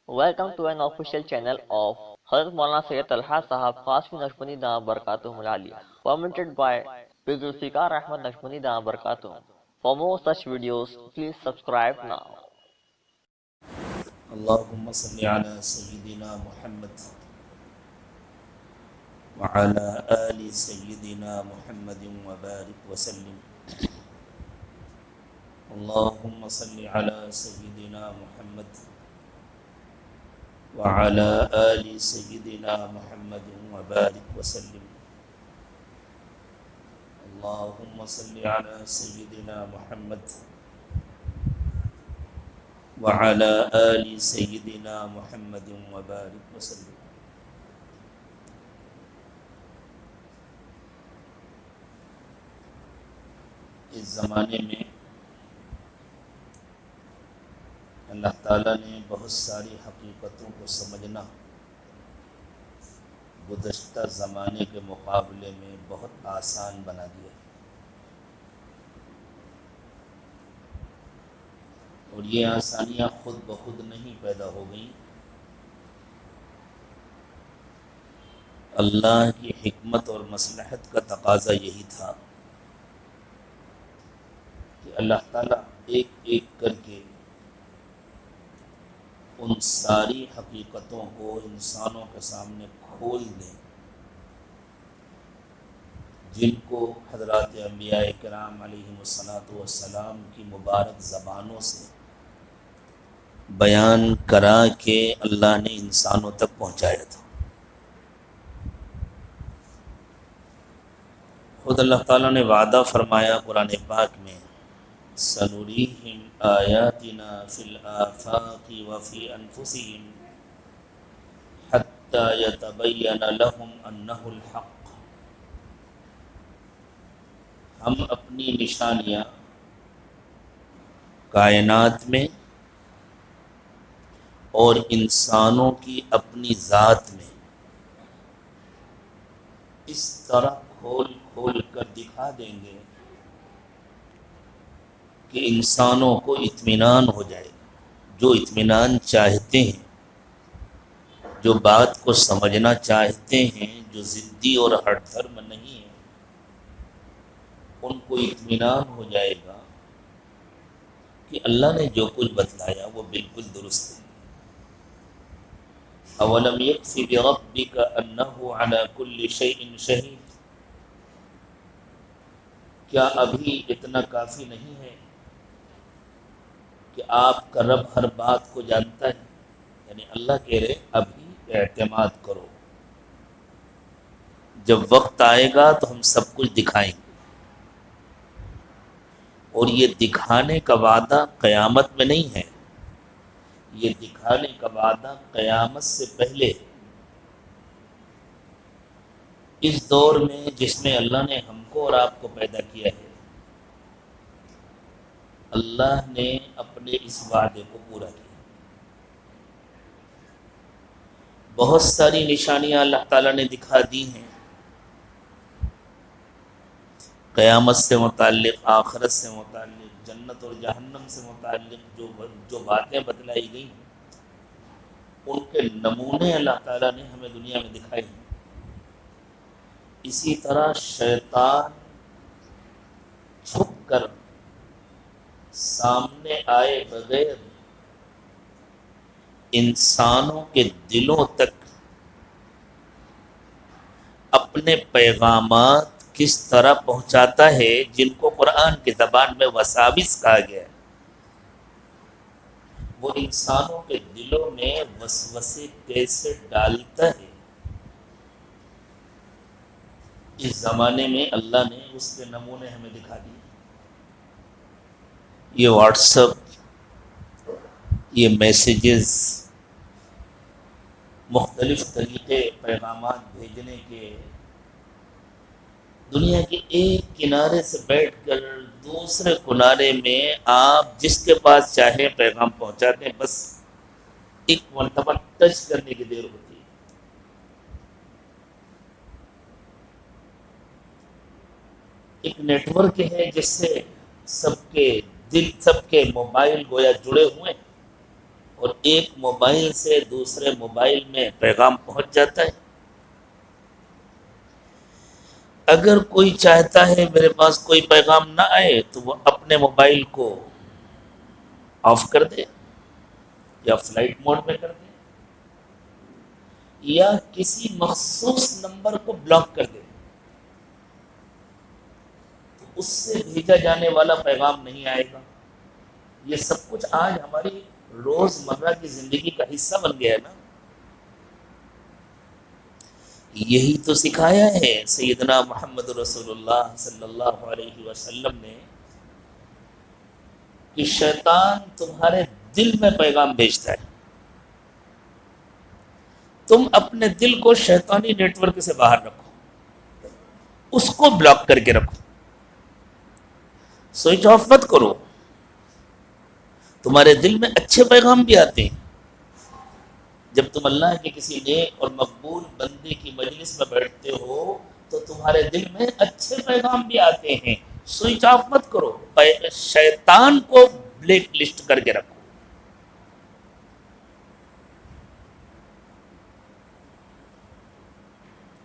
Welcome to an official channel of Hazrat Maulana Sayyid Talha Sahab Qasmi Nashmani Dama Barakatuhum Aliyah, commented by Bizulfikar Ahmad Nashmani Dama Barakatuhum. For more such videos, please subscribe now. اللهم صل على سيدنا محمد وعلى آل سيدنا محمد وبارك وسلم. اللهم صل على سيدنا محمد وعلى آل سيدنا محمد وبارك وسلم. اللهم صل على سيدنا محمد وعلى آل سيدنا محمد وبارك وسلم. اس زمانے میں اللہ تعالیٰ نے بہت ساری حقیقتوں کو سمجھنا گزشتہ زمانے کے مقابلے میں بہت آسان بنا دیا، اور یہ آسانیاں خود بخود نہیں پیدا ہو گئیں، اللہ کی حکمت اور مصلحت کا تقاضا یہی تھا کہ اللہ تعالیٰ ایک ایک کر کے ان ساری حقیقتوں کو انسانوں کے سامنے کھول دیں جن کو حضرات انبیاء کرام علیہم الصلاۃ والسلام کی مبارک زبانوں سے بیان کرا کے اللہ نے انسانوں تک پہنچایا تھا۔ خود اللہ تعالیٰ نے وعدہ فرمایا قرآن پاک میں، سنریہم آیاتنا فی الآفاق وفی انفسہم حتی یتبین لہم انہ الحق۔ ہم اپنی نشانیاں کائنات میں اور انسانوں کی اپنی ذات میں اس طرح کھول کھول کر دکھا دیں گے کہ انسانوں کو اطمینان ہو جائے، جو اطمینان چاہتے ہیں، جو بات کو سمجھنا چاہتے ہیں، جو ضدی اور ہٹ دھرم نہیں ہے، ان کو اطمینان ہو جائے گا کہ اللہ نے جو کچھ بتلایا وہ بالکل درست ہے۔ اولم یکفی بربک انہ علی کل شیء شہید، کیا ابھی اتنا کافی نہیں ہے کہ آپ کا رب ہر بات کو جانتا ہے؟ یعنی اللہ کہہ رہے ابھی اعتماد کرو، جب وقت آئے گا تو ہم سب کچھ دکھائیں گے، اور یہ دکھانے کا وعدہ قیامت میں نہیں ہے، یہ دکھانے کا وعدہ قیامت سے پہلے، اس دور میں جس میں اللہ نے ہم کو اور آپ کو پیدا کیا ہے، اللہ نے اپنے اس وعدے کو پورا کیا۔ بہت ساری نشانیاں اللہ تعالیٰ نے دکھا دی ہیں قیامت سے متعلق، آخرت سے متعلق، جنت اور جہنم سے متعلق جو باتیں بتلائی گئی ہیں، ان کے نمونے اللہ تعالیٰ نے ہمیں دنیا میں دکھائے ہیں۔ اسی طرح شیطان چھپ کر سامنے آئے بغیر انسانوں کے دلوں تک اپنے پیغامات کس طرح پہنچاتا ہے، جن کو قرآن کی زبان میں وساوس کہا گیا ہے، وہ انسانوں کے دلوں میں وسوسے کیسے ڈالتا ہے، اس زمانے میں اللہ نے اس کے نمونے ہمیں دکھا دیے۔ یہ واٹس ایپ، یہ میسیجز، مختلف طریقے پیغامات بھیجنے کے، دنیا کے ایک کنارے سے بیٹھ کر دوسرے کنارے میں آپ جس کے پاس چاہے پیغام پہنچاتے ہیں، بس ایک مرتبہ ٹچ کرنے کی دیر ہوتی ہے۔ ایک نیٹ ورک ہے جس سے سب کے دل، سب کے موبائل گویا جڑے ہوئے ہیں، اور ایک موبائل سے دوسرے موبائل میں پیغام پہنچ جاتا ہے۔ اگر کوئی چاہتا ہے میرے پاس کوئی پیغام نہ آئے تو وہ اپنے موبائل کو آف کر دے یا فلائٹ موڈ میں کر دے یا کسی مخصوص نمبر کو بلاک کر دے، تو اس سے بھیجا جانے والا پیغام نہیں آئے گا۔ یہ سب کچھ آج ہماری روزمرہ کی زندگی کا حصہ بن گیا ہے نا۔ یہی تو سکھایا ہے سیدنا محمد رسول اللہ صلی اللہ علیہ وسلم نے کہ شیطان تمہارے دل میں پیغام بھیجتا ہے، تم اپنے دل کو شیطانی نیٹ ورک سے باہر رکھو، اس کو بلاک کر کے رکھو، سوئچ آف مت کرو۔ تمہارے دل میں اچھے پیغام بھی آتے ہیں، جب تم اللہ کے کسی نیک اور مقبول بندے کی مجلس میں بیٹھتے ہو تو تمہارے دل میں اچھے پیغام بھی آتے ہیں، سوئچ آف مت کرو، شیطان کو بلیک لسٹ کر کے رکھو۔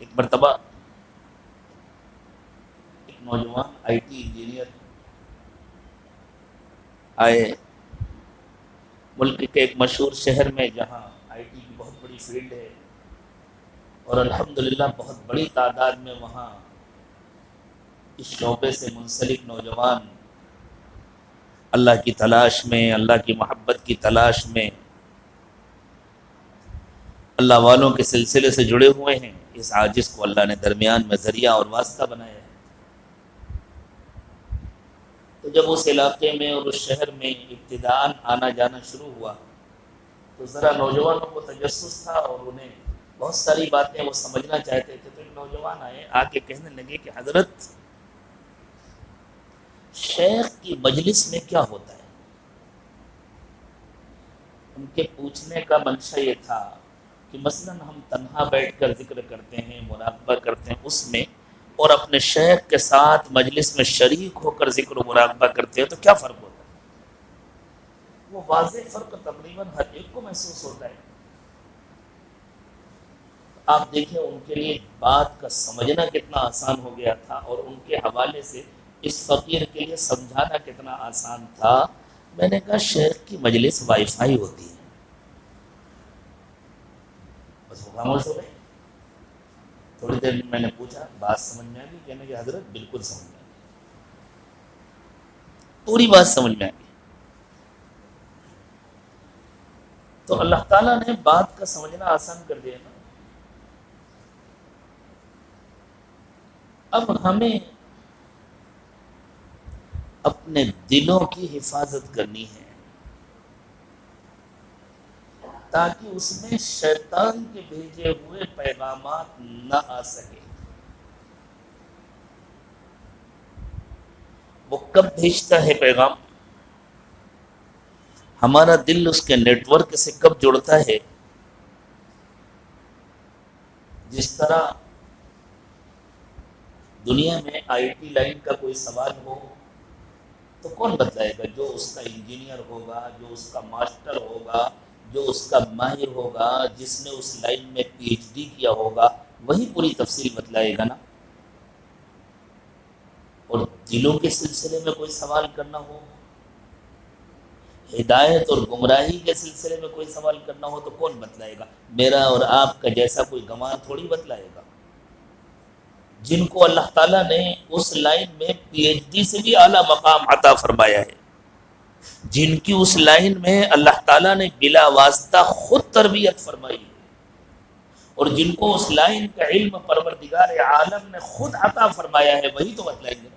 ایک مرتبہ ایک نوجوان آئی ٹی انجینئر آئے ملک کے ایک مشہور شہر میں جہاں آئی ٹی کی بہت بڑی فیلڈ ہے، اور الحمدللہ بہت بڑی تعداد میں وہاں اس شعبے سے منسلک نوجوان اللہ کی تلاش میں، اللہ کی محبت کی تلاش میں، اللہ والوں کے سلسلے سے جڑے ہوئے ہیں۔ اس عاجز کو اللہ نے درمیان میں ذریعہ اور واسطہ بنایا ہے۔ تو جب اس علاقے میں اور اس شہر میں ابتداءً آنا جانا شروع ہوا تو ذرا نوجوانوں کو تجسس تھا اور انہیں بہت ساری باتیں وہ سمجھنا چاہتے تھے۔ تو ایک نوجوان آئے، آ کے کہنے لگے کہ حضرت، شیخ کی مجلس میں کیا ہوتا ہے؟ ان کے پوچھنے کا منشا یہ تھا کہ مثلاً ہم تنہا بیٹھ کر ذکر کرتے ہیں، مراقبہ کرتے ہیں اس میں، اور اپنے شیخ کے ساتھ مجلس میں شریک ہو کر ذکر و مراقبہ کرتے ہیں تو کیا فرق ہوتا ہے؟ وہ واضح فرق تقریباً ہر ایک کو محسوس ہوتا ہے۔ آپ دیکھیں ان کے لیے بات کا سمجھنا کتنا آسان ہو گیا تھا، اور ان کے حوالے سے اس فقیر کے لیے سمجھانا کتنا آسان تھا۔ میں نے کہا شیخ کی مجلس وائی فائی ہوتی ہے۔ بس وہ خاموش ہو گئے۔ تھوڑی دیر میں نے پوچھا بات سمجھ میں آ گئی؟ کہنے کہ حضرت بالکل سمجھ میں آ گئی، پوری بات سمجھ میں آ گئی۔ تو اللہ تعالیٰ نے بات کا سمجھنا آسان کر دیا نا۔ اب ہمیں اپنے دلوں کی حفاظت کرنی ہے تاکہ اس میں شیطان کے بھیجے ہوئے پیغامات نہ آ سکے۔ وہ کب بھیجتا ہے پیغام؟ ہمارا دل اس کے نیٹ ورک سے کب جڑتا ہے؟ جس طرح دنیا میں آئی ٹی لائن کا کوئی سوال ہو تو کون بتلائے گا؟ جو اس کا انجینئر ہوگا، جو اس کا ماسٹر ہوگا، جو اس کا ماہر ہوگا، جس نے اس لائن میں پی ایچ ڈی کیا ہوگا، وہی پوری تفصیل بتلائے گا نا۔ اور دلوں کے سلسلے میں کوئی سوال کرنا ہو، ہدایت اور گمراہی کے سلسلے میں کوئی سوال کرنا ہو تو کون بتلائے گا؟ میرا اور آپ کا جیسا کوئی گنوار تھوڑی بتلائے گا۔ جن کو اللہ تعالیٰ نے اس لائن میں پی ایچ ڈی سے بھی اعلیٰ مقام عطا فرمایا ہے، جن کی اس لائن میں اللہ تعالیٰ نے بلا واسطہ خود تربیت فرمائی ہے، اور جن کو اس لائن کا علم پروردگار عالم نے خود عطا فرمایا ہے، وہی تو بتلائیں گے۔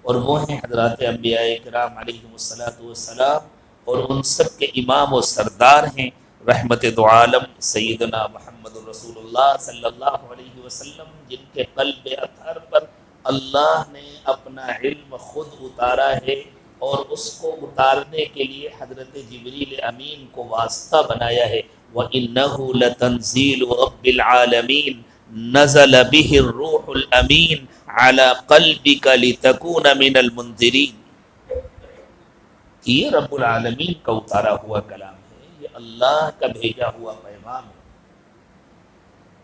اور وہ ہیں حضرات انبیاء کرام علیہم الصلاۃ والسلام، اور ان سب کے امام و سردار ہیں رحمت دو عالم سیدنا محمد رسول اللہ صلی اللہ علیہ وسلم، جن کے قلب اطہر پر اللہ نے اپنا علم خود اتارا ہے، اور اس کو اتارنے کے لیے حضرت جبریل امین کو واسطہ بنایا ہے۔ وَإِنَّهُ لَتَنزِيلُ رَبِّ الْعَالَمِينَ نَزَلَ بِهِ الرُّوحُ الْأَمِينُ عَلَى قَلْبِكَ لِتَكُونَ مِنَ الْمُنذِرِينَ۔ یہ رب العالمین کا اتارا ہوا کلام ہے، یہ اللہ کا بھیجا ہوا پیغام ہے،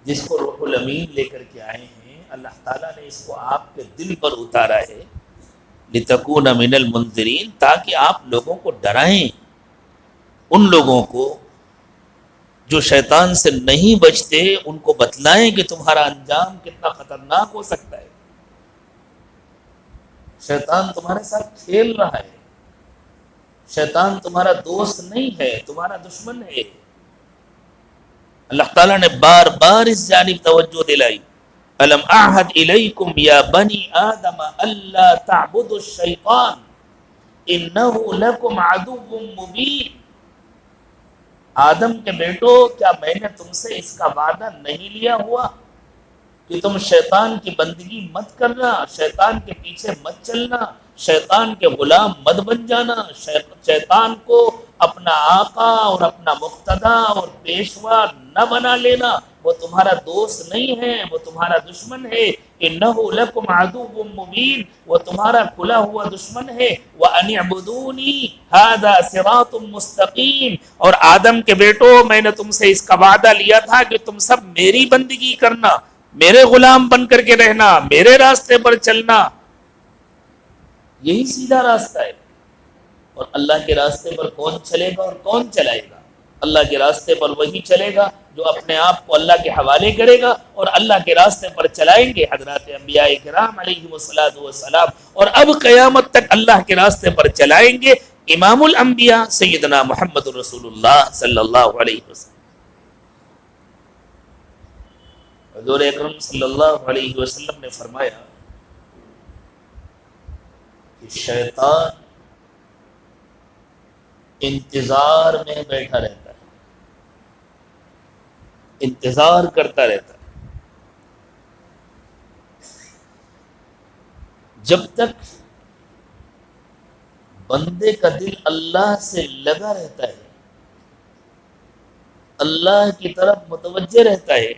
جس کو روح الامین لے کر کے آئے ہیں۔ اللہ تعالیٰ نے اس کو آپ کے دل پر اتارا ہے، لِتَكُونَ مِنَ الْمُنذِرِينَ، تاکہ آپ لوگوں کو ڈرائیں، ان لوگوں کو جو شیطان سے نہیں بچتے ان کو بتلائیں کہ تمہارا انجام کتنا خطرناک ہو سکتا ہے۔ شیطان تمہارے ساتھ کھیل رہا ہے، شیطان تمہارا دوست نہیں ہے، تمہارا دشمن ہے۔ اللہ تعالیٰ نے بار بار اس جانب توجہ دلائی، الم اعہد الیکم یا بنی آدم الا تعبدوا الشیطان انہ لکم عدو مبین۔ آدم کے بیٹو، کیا میں نے تم سے اس کا وعدہ نہیں لیا ہوا کہ تم شیطان کی بندگی مت کرنا، شیطان کے پیچھے مت چلنا، شیطان کے غلام مت بن جانا، شیطان کو اپنا آقا اور اپنا مقتدا اور پیشوا نہ بنا لینا۔ وہ تمہارا دوست نہیں ہے، وہ تمہارا دشمن ہے۔ انہ لکم عدو مبین، وہ تمہارا کھلا ہوا دشمن ہے۔ وان اعبدونی ھذا صراط مستقیم، اور آدم کے بیٹو، میں نے تم سے اس کا وعدہ لیا تھا کہ تم سب میری بندگی کرنا، میرے غلام بن کر کے رہنا، میرے راستے پر چلنا، یہی سیدھا راستہ ہے۔ اور اللہ کے راستے پر کون چلے گا اور کون چلائے گا؟ اللہ کے راستے پر وہی چلے گا جو اپنے آپ کو اللہ کے حوالے کرے گا، اور اللہ کے راستے پر چلائیں گے حضرات انبیاء کرام علیہم الصلوۃ والسلام، اور اب قیامت تک اللہ کے راستے پر چلائیں گے امام الانبیاء سیدنا محمد رسول اللہ صلی اللہ علیہ وسلم۔ حضور اکرم صلی اللہ علیہ وسلم نے فرمایا کہ شیطان انتظار میں بیٹھا رہتا ہے، انتظار کرتا رہتا ہے، جب تک بندے کا دل اللہ سے لگا رہتا ہے، اللہ کی طرف متوجہ رہتا ہے،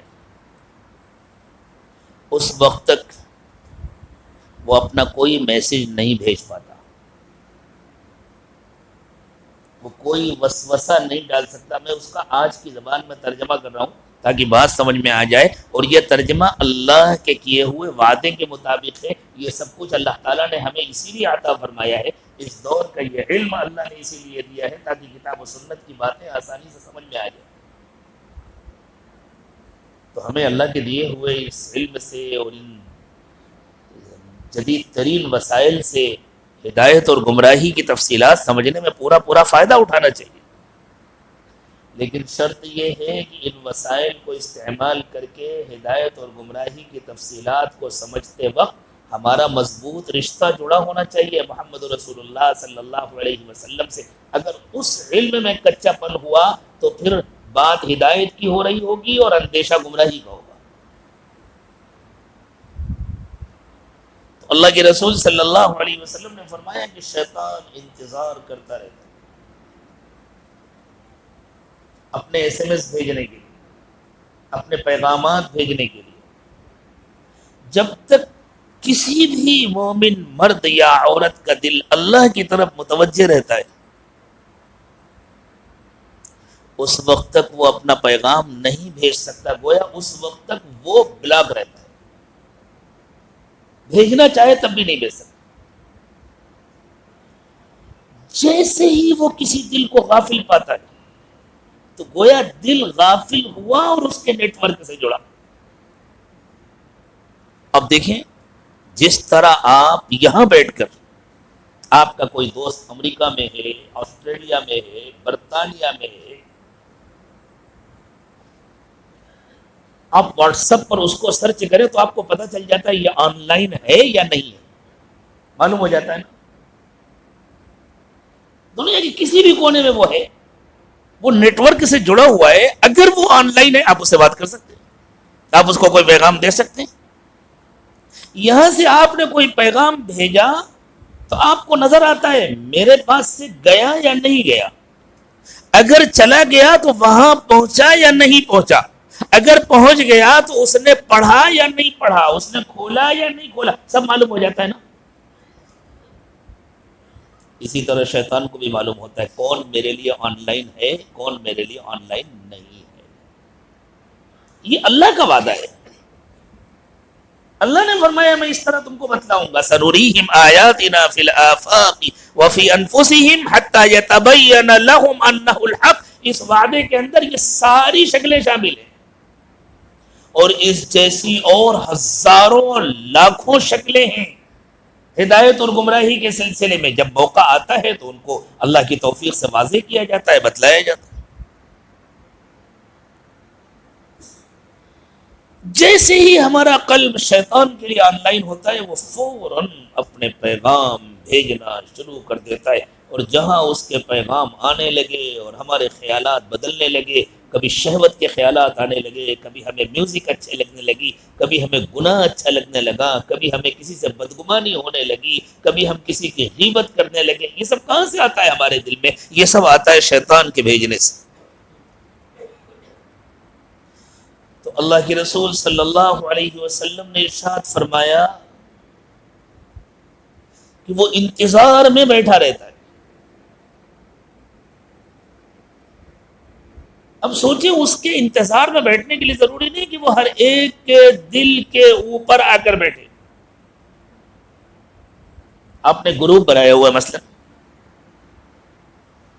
اس وقت تک وہ اپنا کوئی میسج نہیں بھیج پاتا، وہ کوئی وسوسہ نہیں ڈال سکتا۔ میں اس کا آج کی زبان میں ترجمہ کر رہا ہوں تاکہ بات سمجھ میں آ جائے، اور یہ ترجمہ اللہ کے کیے ہوئے وعدے کے مطابق ہے۔ یہ سب کچھ اللہ تعالیٰ نے ہمیں اسی لیے عطا فرمایا ہے، اس دور کا یہ علم اللہ نے اسی لیے دیا ہے تاکہ کتاب و سنت کی باتیں آسانی سے سمجھ میں آ جائیں۔ تو ہمیں اللہ کے دیے ہوئے اس علم سے اور ان جدید ترین وسائل سے ہدایت اور گمراہی کی تفصیلات سمجھنے میں پورا فائدہ اٹھانا چاہیے، لیکن شرط یہ ہے کہ ان وسائل کو استعمال کر کے ہدایت اور گمراہی کی تفصیلات کو سمجھتے وقت ہمارا مضبوط رشتہ جڑا ہونا چاہیے محمد رسول اللہ صلی اللہ علیہ وسلم سے۔ اگر اس علم میں کچا پن ہوا تو پھر بات ہدایت کی ہو رہی ہوگی اور اندیشہ گمراہی کا ہوگا۔ تو اللہ کے رسول صلی اللہ علیہ وسلم نے فرمایا کہ شیطان انتظار کرتا رہتا ہے اپنے ایس ایم ایس بھیجنے کے لیے، اپنے پیغامات بھیجنے کے لیے، جب تک کسی بھی مومن مرد یا عورت کا دل اللہ کی طرف متوجہ رہتا ہے، اس وقت تک وہ اپنا پیغام نہیں بھیج سکتا، گویا اس وقت تک وہ بلاک رہتا ہے، بھیجنا چاہے تب بھی نہیں بھیج سکتا۔ جیسے ہی وہ کسی دل کو غافل پاتا ہے تو گویا دل غافل ہوا اور اس کے نیٹ ورک سے جڑا۔ اب دیکھیں، جس طرح آپ یہاں بیٹھ کر، آپ کا کوئی دوست امریکہ میں ہے، آسٹریلیا میں ہے، برطانیہ میں ہے، آپ واٹس ایپ پر اس کو سرچ کریں تو آپ کو پتہ چل جاتا ہے یہ آن لائن ہے یا نہیں ہے، معلوم ہو جاتا ہے نا۔ دنیا کے کسی بھی کونے میں وہ ہے، وہ نیٹ ورک سے جڑا ہوا ہے، اگر وہ آن لائن ہے آپ اس سے بات کر سکتے ہیں، آپ اس کو کوئی پیغام دے سکتے ہیں۔ یہاں سے آپ نے کوئی پیغام بھیجا تو آپ کو نظر آتا ہے میرے پاس سے گیا یا نہیں گیا، اگر چلا گیا تو وہاں پہنچا یا نہیں پہنچا، اگر پہنچ گیا تو اس نے پڑھا یا نہیں پڑھا، اس نے کھولا یا نہیں کھولا، سب معلوم ہو جاتا ہے نا۔ اسی طرح شیطان کو بھی معلوم ہوتا ہے کون میرے لیے آن لائن ہے، کون میرے لیے آن لائن نہیں ہے۔ یہ اللہ کا وعدہ ہے۔ اللہ نے فرمایا میں اس طرح تم کو بتلاؤں گا، سنریہم آیاتنا فی الآفاق وفی انفسہم حتی یتبین لہم انہ الحق۔ اس وعدے کے اندر یہ ساری شکلیں شامل ہیں، اور اس جیسی اور ہزاروں لاکھوں شکلیں ہیں ہدایت اور گمراہی کے سلسلے میں۔ جب موقع آتا ہے تو ان کو اللہ کی توفیق سے واضح کیا جاتا ہے، بتلایا جاتا ہے۔ جیسے ہی ہمارا قلب شیطان کے لیے آن لائن ہوتا ہے، وہ فوراً اپنے پیغام بھیجنا شروع کر دیتا ہے، اور جہاں اس کے پیغام آنے لگے اور ہمارے خیالات بدلنے لگے، کبھی شہوت کے خیالات آنے لگے، کبھی ہمیں میوزک اچھے لگنے لگی، کبھی ہمیں گناہ اچھا لگنے لگا، کبھی ہمیں کسی سے بدگمانی ہونے لگی، کبھی ہم کسی کی غیبت کرنے لگے، یہ سب کہاں سے آتا ہے ہمارے دل میں؟ یہ سب آتا ہے شیطان کے بھیجنے سے۔ تو اللہ کے رسول صلی اللہ علیہ وسلم نے ارشاد فرمایا کہ وہ انتظار میں بیٹھا رہتا ہے۔ اب سوچیں، اس کے انتظار میں بیٹھنے کے لیے ضروری نہیں کہ وہ ہر ایک کے دل کے اوپر آ کر بیٹھے۔ آپ نے گروپ بنایا ہوا ہے، مثلا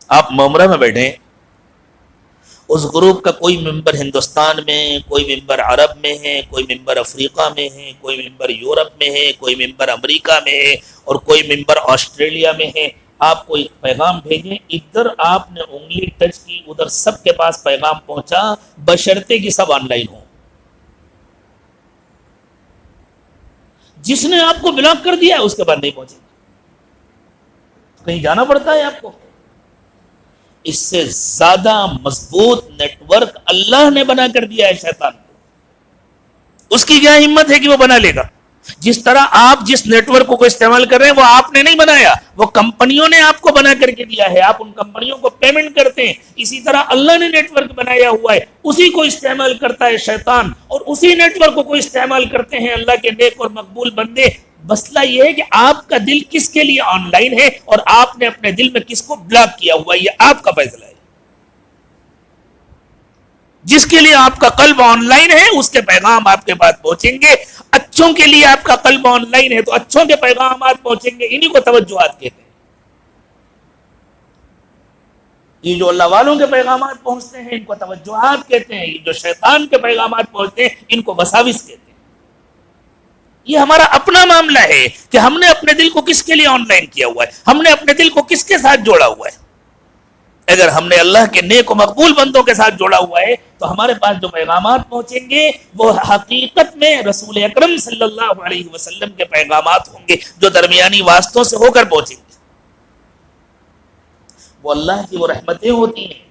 آپ ممرہ میں بیٹھے، اس گروپ کا کوئی ممبر ہندوستان میں، کوئی ممبر عرب میں ہے، کوئی ممبر افریقہ میں ہے، کوئی ممبر یورپ میں ہے، کوئی ممبر امریکہ میں ہے، اور کوئی ممبر آسٹریلیا میں ہے۔ آپ کو ایک پیغام بھیجیں، ادھر آپ نے انگلی ٹچ کی، ادھر سب کے پاس پیغام پہنچا، بشرطے کہ سب آن لائن ہوں۔ جس نے آپ کو بلاک کر دیا اس کے بعد نہیں پہنچے، کہیں جانا پڑتا ہے آپ کو۔ اس سے زیادہ مضبوط نیٹ ورک اللہ نے بنا کر دیا ہے شیطان کو۔ اس کی کیا ہمت ہے کہ وہ بنا لے گا؟ جس طرح آپ جس نیٹ ورک کو استعمال کر رہے ہیں وہ آپ نے نہیں بنایا، وہ کمپنیوں نے آپ کو بنا کر کے دیا ہے، آپ ان کمپنیوں کو پیمنٹ کرتے ہیں۔ اسی طرح اللہ نے نیٹ ورک بنایا ہوا ہے، اسی کو استعمال کرتا ہے شیطان، اور اسی نیٹ ورک کو استعمال کرتے ہیں اللہ کے نیک اور مقبول بندے۔ مسئلہ یہ ہے کہ آپ کا دل کس کے لیے آن لائن ہے، اور آپ نے اپنے دل میں کس کو بلاک کیا ہوا ہے، یہ آپ کا فیصلہ ہے۔ جس کے لیے آپ کا قلب آن لائن ہے اس کے پیغام آپ کے پاس پہنچیں گے۔ اچھوں کے لیے آپ کا قلب آن لائن ہے تو اچھوں کے پیغامات پہنچیں گے، انہی کو توجہات کہتے ہیں۔ یہ جو اللہ والوں کے پیغامات پہنچتے ہیں ان کو توجہات کہتے ہیں، یہ جو شیطان کے پیغامات پہنچتے ہیں ان کو وساوس کہتے ہیں۔ یہ ہمارا اپنا معاملہ ہے کہ ہم نے اپنے دل کو کس کے لیے آن لائن کیا ہوا ہے، ہم نے اپنے دل کو کس کے ساتھ جوڑا ہوا ہے۔ اگر ہم نے اللہ کے نیک و مقبول بندوں کے ساتھ جوڑا ہوا ہے تو ہمارے پاس جو پیغامات پہنچیں گے وہ حقیقت میں رسول اکرم صلی اللہ علیہ وسلم کے پیغامات ہوں گے، جو درمیانی واسطوں سے ہو کر پہنچیں گے۔ وہ اللہ کی وہ رحمتیں ہوتی ہیں،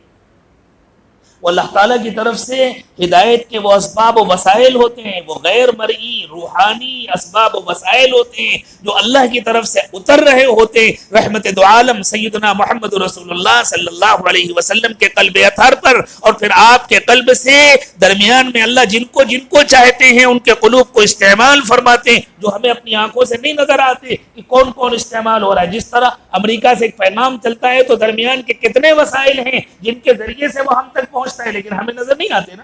وہ اللہ تعالیٰ کی طرف سے ہدایت کے وہ اسباب و وسائل ہوتے ہیں، وہ غیر مرئی روحانی اسباب و وسائل ہوتے ہیں جو اللہ کی طرف سے اتر رہے ہوتے ہیں رحمت دو عالم سیدنا محمد رسول اللہ صلی اللہ علیہ وسلم کے قلب اطہر پر، اور پھر آپ کے قلب سے درمیان میں اللہ جن کو چاہتے ہیں ان کے قلوب کو استعمال فرماتے ہیں، جو ہمیں اپنی آنکھوں سے نہیں نظر آتے کہ کون کون استعمال ہو رہا ہے۔ جس طرح امریکہ سے ایک پیغام چلتا ہے تو درمیان کے کتنے وسائل ہیں جن کے ذریعے سے وہ ہم تک پہنچتا ہے، لیکن ہمیں نظر نہیں آتے نا۔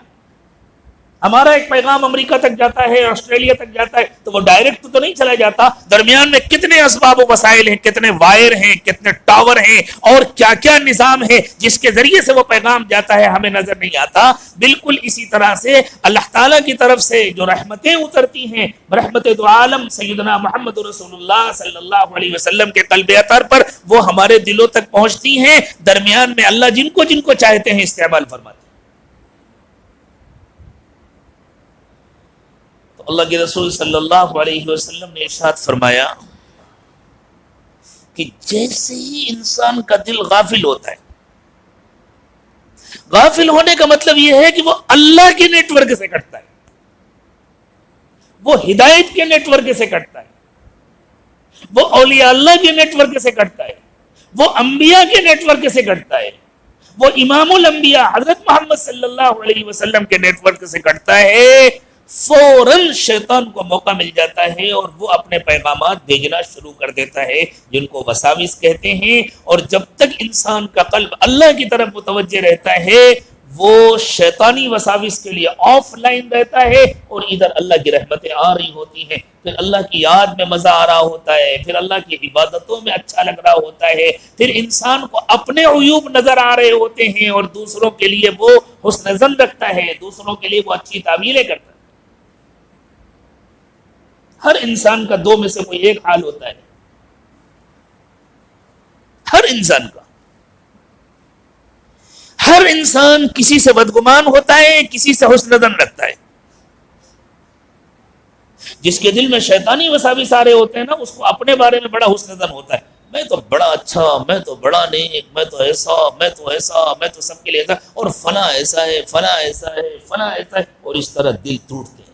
ہمارا ایک پیغام امریکہ تک جاتا ہے، آسٹریلیا تک جاتا ہے، تو وہ ڈائریکٹ تو نہیں چلا جاتا، درمیان میں کتنے اسباب و وسائل ہیں، کتنے وائر ہیں، کتنے ٹاور ہیں، اور کیا کیا نظام ہے جس کے ذریعے سے وہ پیغام جاتا ہے، ہمیں نظر نہیں آتا۔ بالکل اسی طرح سے اللہ تعالیٰ کی طرف سے جو رحمتیں اترتی ہیں رحمت دو عالم سیدنا محمد رسول اللہ صلی اللہ علیہ وسلم کے قلب اطہر پر، وہ ہمارے دلوں تک پہنچتی ہیں، درمیان میں اللہ جن کو چاہتے ہیں استعمال فرماتے ہیں۔ اللہ کے رسول صلی اللہ علیہ وسلم نے ارشاد فرمایا کہ جیسے ہی انسان کا دل غافل ہوتا ہے، غافل ہونے کا مطلب یہ ہے کہ وہ اللہ کے نیٹ ورک سے کٹتا ہے، وہ ہدایت کے نیٹ ورک سے کٹتا ہے، وہ اولیاء اللہ کے نیٹ ورک سے کٹتا ہے، وہ انبیاء کے نیٹ ورک سے کٹتا ہے، وہ امام الانبیاء حضرت محمد صلی اللہ علیہ وسلم کے نیٹ ورک سے کٹتا ہے، فوراً شیطان کو موقع مل جاتا ہے اور وہ اپنے پیغامات بھیجنا شروع کر دیتا ہے جن کو وساوس کہتے ہیں. اور جب تک انسان کا قلب اللہ کی طرف متوجہ رہتا ہے وہ شیطانی وساوس کے لیے آف لائن رہتا ہے اور ادھر اللہ کی رحمتیں آ رہی ہوتی ہیں. پھر اللہ کی یاد میں مزہ آ رہا ہوتا ہے, پھر اللہ کی عبادتوں میں اچھا لگ رہا ہوتا ہے, پھر انسان کو اپنے عیوب نظر آ رہے ہوتے ہیں اور دوسروں کے لیے وہ حسن ظن رکھتا ہے, دوسروں کے لیے وہ اچھی تعمیریں کرتا ہے. ہر انسان کا دو میں سے کوئی ایک حال ہوتا ہے, ہر انسان کا. ہر انسان کسی سے بدگمان ہوتا ہے, کسی سے حسن ظن رکھتا ہے. جس کے دل میں شیطانی وساوس آ رہے ہوتے ہیں نا اس کو اپنے بارے میں بڑا حسن ظن ہوتا ہے, میں تو بڑا اچھا, میں تو بڑا نیک, میں تو ایسا, میں تو ایسا, میں تو سب کے لیے ایسا, اور فلاں ایسا ہے, فلاں ایسا ہے, فلاں ایسا ہے, اور اس طرح دل ٹوٹتے ہیں.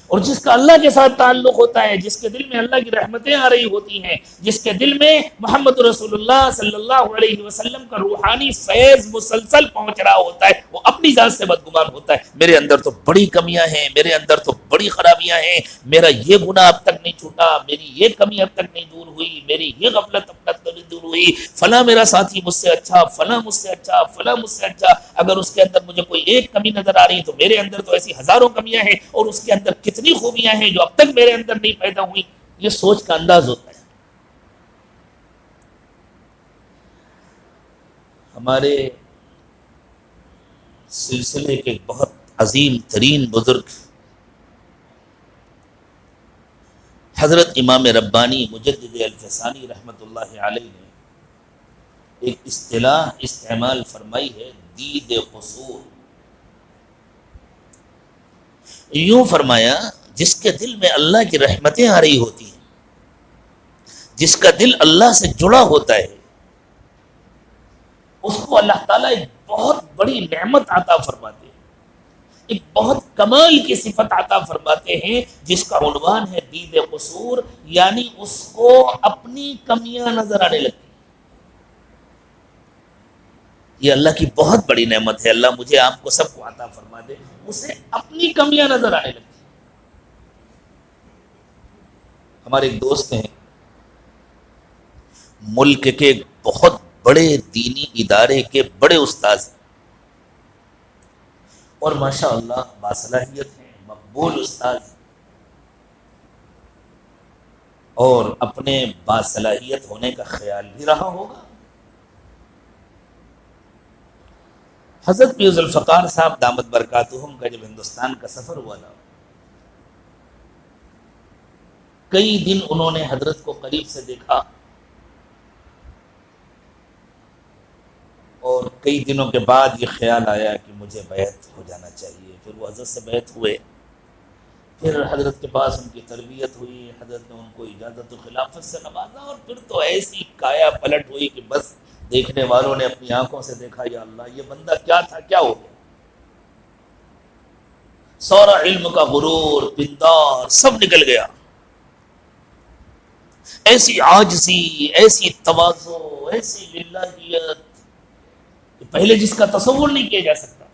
اور جس کا اللہ کے ساتھ تعلق ہوتا ہے, جس کے دل میں اللہ کی رحمتیں آ رہی ہوتی ہیں, جس کے دل میں محمد رسول اللہ صلی اللہ علیہ وسلم کا روحانی فیض مسلسل پہنچ رہا ہوتا ہے, وہ اپنی ذات سے بدگمان ہوتا ہے. میرے اندر تو بڑی کمیاں ہیں, میرے اندر تو بڑی خرابیاں ہیں, میرا یہ گناہ اب تک نہیں چھوٹا, میری یہ کمی اب تک نہیں دور ہوئی, میری یہ غفلت اب تک نہیں دور ہوئی, فلاں میرا ساتھی مجھ سے اچھا, فلاں مجھ سے اچھا, فلاں مجھ سے اچھا. اگر اس کے اندر مجھے کوئی ایک کمی نظر آ رہی تو میرے اندر تو ایسی ہزاروں کمیاں ہیں, اور اس کے اندر کتنی خوبیاں ہیں جو اب تک میرے اندر نہیں پیدا ہوئی. یہ سوچ کا انداز ہوتا ہے. ہمارے سلسلے کے بہت عظیم ترین بزرگ حضرت امام ربانی مجدد الفسانی رحمۃ اللہ علیہ نے ایک اصطلاح استعمال فرمائی ہے, دید قصور. یوں فرمایا, جس کے دل میں اللہ کی رحمتیں آ رہی ہوتی ہیں, جس کا دل اللہ سے جڑا ہوتا ہے, اس کو اللہ تعالیٰ ایک بہت بڑی نعمت عطا فرماتے ہیں, ایک بہت کمال کی صفت عطا فرماتے ہیں جس کا عنوان ہے دید قصور, یعنی اس کو اپنی کمیاں نظر آنے لگتی. یہ اللہ کی بہت بڑی نعمت ہے, اللہ مجھے آپ کو سب کو عطا فرما دے, اسے اپنی کمیاں نظر آنے لگتی. ہمارے ایک دوست ہیں, ملک کے بہت بڑے دینی ادارے کے بڑے استاد ہیں, اور ماشاء اللہ باصلاحیت ہیں, مقبول استاد ہیں, اور اپنے باصلاحیت ہونے کا خیال بھی رہا ہوگا. حضرت پیر ذوالفقار صاحب دامت برکاتہم کا جب ہندوستان کا سفر ہوا تھا, کئی دن انہوں نے حضرت کو قریب سے دیکھا, اور کئی دنوں کے بعد یہ خیال آیا کہ مجھے بیعت ہو جانا چاہیے. پھر وہ حضرت سے بیعت ہوئے, پھر حضرت کے پاس ان کی تربیت ہوئی, حضرت نے ان کو اجازت و خلافت سے نوازا, اور پھر تو ایسی کایا پلٹ ہوئی کہ بس دیکھنے والوں نے اپنی آنکھوں سے دیکھا, یا اللہ یہ بندہ کیا تھا, کیا ہو گیا. سارا علم کا غرور, پندار سب نکل گیا. ایسی عاجزی, ایسی تواضع, ایسی للہیت کہ پہلے جس کا تصور نہیں کیا جا سکتا.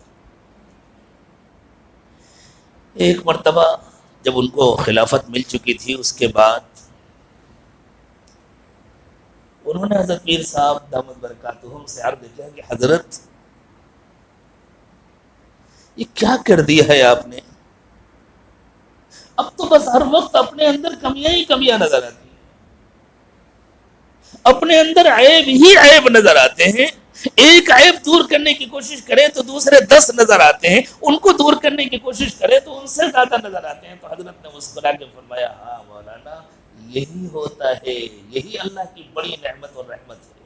ایک مرتبہ جب ان کو خلافت مل چکی تھی, اس کے بعد انہوں نے حضرت پیر صاحب دامت برکاتہم سے عرض کیا کہ حضرت یہ کیا کر دیا ہے آپ نے, اب تو بس ہر وقت اپنے اندر کمیاں ہی کمیاں نظر آتی ہیں, اپنے اندر عیب ہی عیب نظر آتے ہیں. ایک عیب دور کرنے کی کوشش کرے تو دوسرے 10 نظر آتے ہیں, ان کو دور کرنے کی کوشش کرے تو ان سے زیادہ نظر آتے ہیں. تو حضرت نے مسکرا کے فرمایا, ہاں مولانا یہی ہوتا ہے, یہی اللہ کی بڑی نعمت اور رحمت ہے.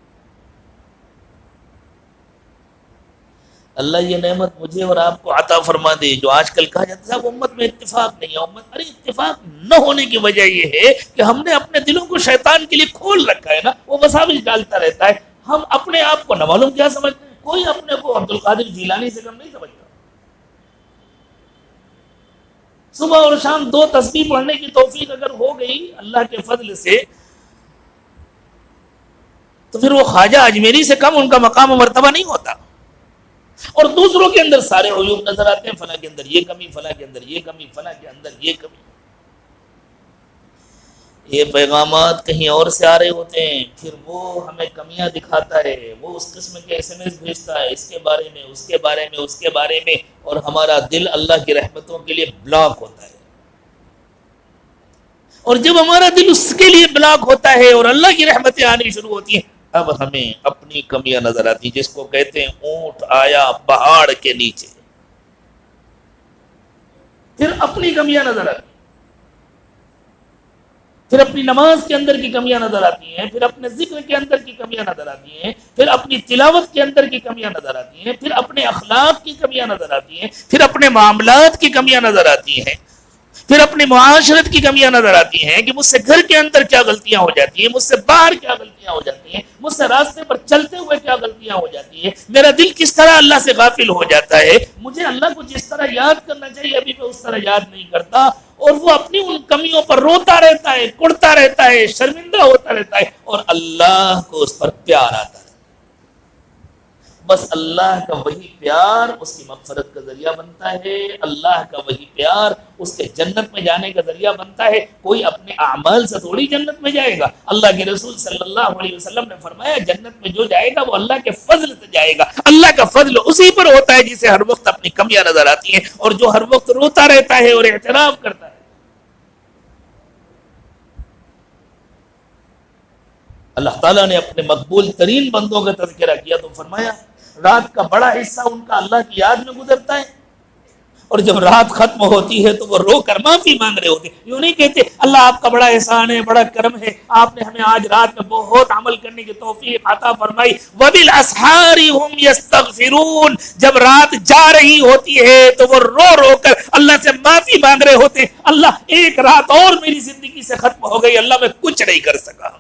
اللہ یہ نعمت مجھے اور آپ کو عطا فرما دے. جو آج کل کہا جاتا ہے امت میں اتفاق نہیں ہے, امت, ارے اتفاق نہ ہونے کی وجہ یہ ہے کہ ہم نے اپنے دلوں کو شیطان کے لیے کھول رکھا ہے نا, وہ وساوس ڈالتا رہتا ہے. ہم اپنے آپ کو نہ معلوم کیا سمجھتے ہیں, کوئی اپنے کو عبد القادر جیلانی سے کم نہیں سمجھتا. صبح اور شام 2 تسبیح پڑھنے کی توفیق اگر ہو گئی اللہ کے فضل سے, تو پھر وہ خواجہ اجمیری سے کم ان کا مقام و مرتبہ نہیں ہوتا. اور دوسروں کے اندر سارے عیوب نظر آتے ہیں، فلاں کے اندر یہ کمی، فلاں کے اندر یہ کمی، فلاں کے اندر یہ کمی۔ یہ پیغامات کہیں اور سے آ رہے ہوتے ہیں، پھر وہ ہمیں کمیاں دکھاتا ہے، وہ اس قسم کے SMS بھیجتا ہے، اس کے بارے میں، اس کے بارے میں، اس کے بارے میں، اور ہمارا دل اللہ کی رحمتوں کے لیے بلاک ہوتا ہے۔ اور جب ہمارا دل اس کے لیے بلاک ہوتا ہے اور اللہ کی رحمتیں آنی شروع ہوتی ہیں، اب ہمیں اپنی کمیاں نظر آتی ہیں، جس کو کہتے ہیں اونٹ آیا پہاڑ کے نیچے، پھر اپنی کمیاں نظر آتی ہیں، پھر اپنی نماز کے اندر کی کمیاں نظر آتی ہیں، پھر اپنے ذکر کے اندر کی کمیاں نظر آتی ہیں، پھر اپنی تلاوت کے اندر کی کمیاں نظر آتی ہیں، پھر اپنے اخلاق کی کمیاں نظر آتی ہیں، پھر اپنے معاملات کی کمیاں نظر آتی ہیں، پھر اپنی معاشرت کی کمیاں نظر آتی ہیں کہ مجھ سے گھر کے اندر کیا غلطیاں ہو جاتی ہیں، مجھ سے باہر کیا غلطیاں ہو جاتی ہیں، مجھ سے راستے پر چلتے ہوئے کیا غلطیاں ہو جاتی ہیں، میرا دل کس طرح اللہ سے غافل ہو جاتا ہے، مجھے اللہ کو جس طرح یاد کرنا چاہیے ابھی میں اس طرح یاد نہیں کرتا، اور وہ اپنی ان کمیوں پر روتا رہتا ہے، کڑتا رہتا ہے، شرمندہ ہوتا رہتا ہے، اور اللہ کو اس پر پیار آتا ہے۔ بس اللہ کا وہی پیار اس کی مغفرت کا ذریعہ بنتا ہے، اللہ کا وہی پیار اس کے جنت میں جانے کا ذریعہ بنتا ہے۔ کوئی اپنے اعمال سے تھوڑی جنت میں جائے گا، اللہ کے رسول صلی اللہ علیہ وسلم نے فرمایا جنت میں جو جائے گا وہ اللہ کے فضل سے جائے گا۔ اللہ کا فضل اسی پر ہوتا ہے جسے ہر وقت اپنی کمیاں نظر آتی ہیں اور جو ہر وقت روتا رہتا ہے اور اعتراف کرتا ہے۔ اللہ تعالیٰ نے اپنے مقبول ترین بندوں کا تذکرہ کیا تو فرمایا رات کا بڑا حصہ ان کا اللہ کی یاد میں گزرتا ہے، اور جب رات ختم ہوتی ہے تو وہ رو کر معافی مانگ رہے ہوتے ہیں۔ یوں نہیں کہتے اللہ آپ کا بڑا احسان ہے، بڑا کرم ہے، آپ نے ہمیں آج رات میں بہت عمل کرنے کی توفیق عطا فرمائی۔ وَبِالْأَسْحَارِ هُمْ يَسْتَغْفِرُونَ، جب رات جا رہی ہوتی ہے تو وہ رو رو کر اللہ سے معافی مانگ رہے ہوتے ہیں۔ اللہ ایک رات اور میری زندگی سے ختم ہو گئی، اللہ میں کچھ نہیں کر سکا،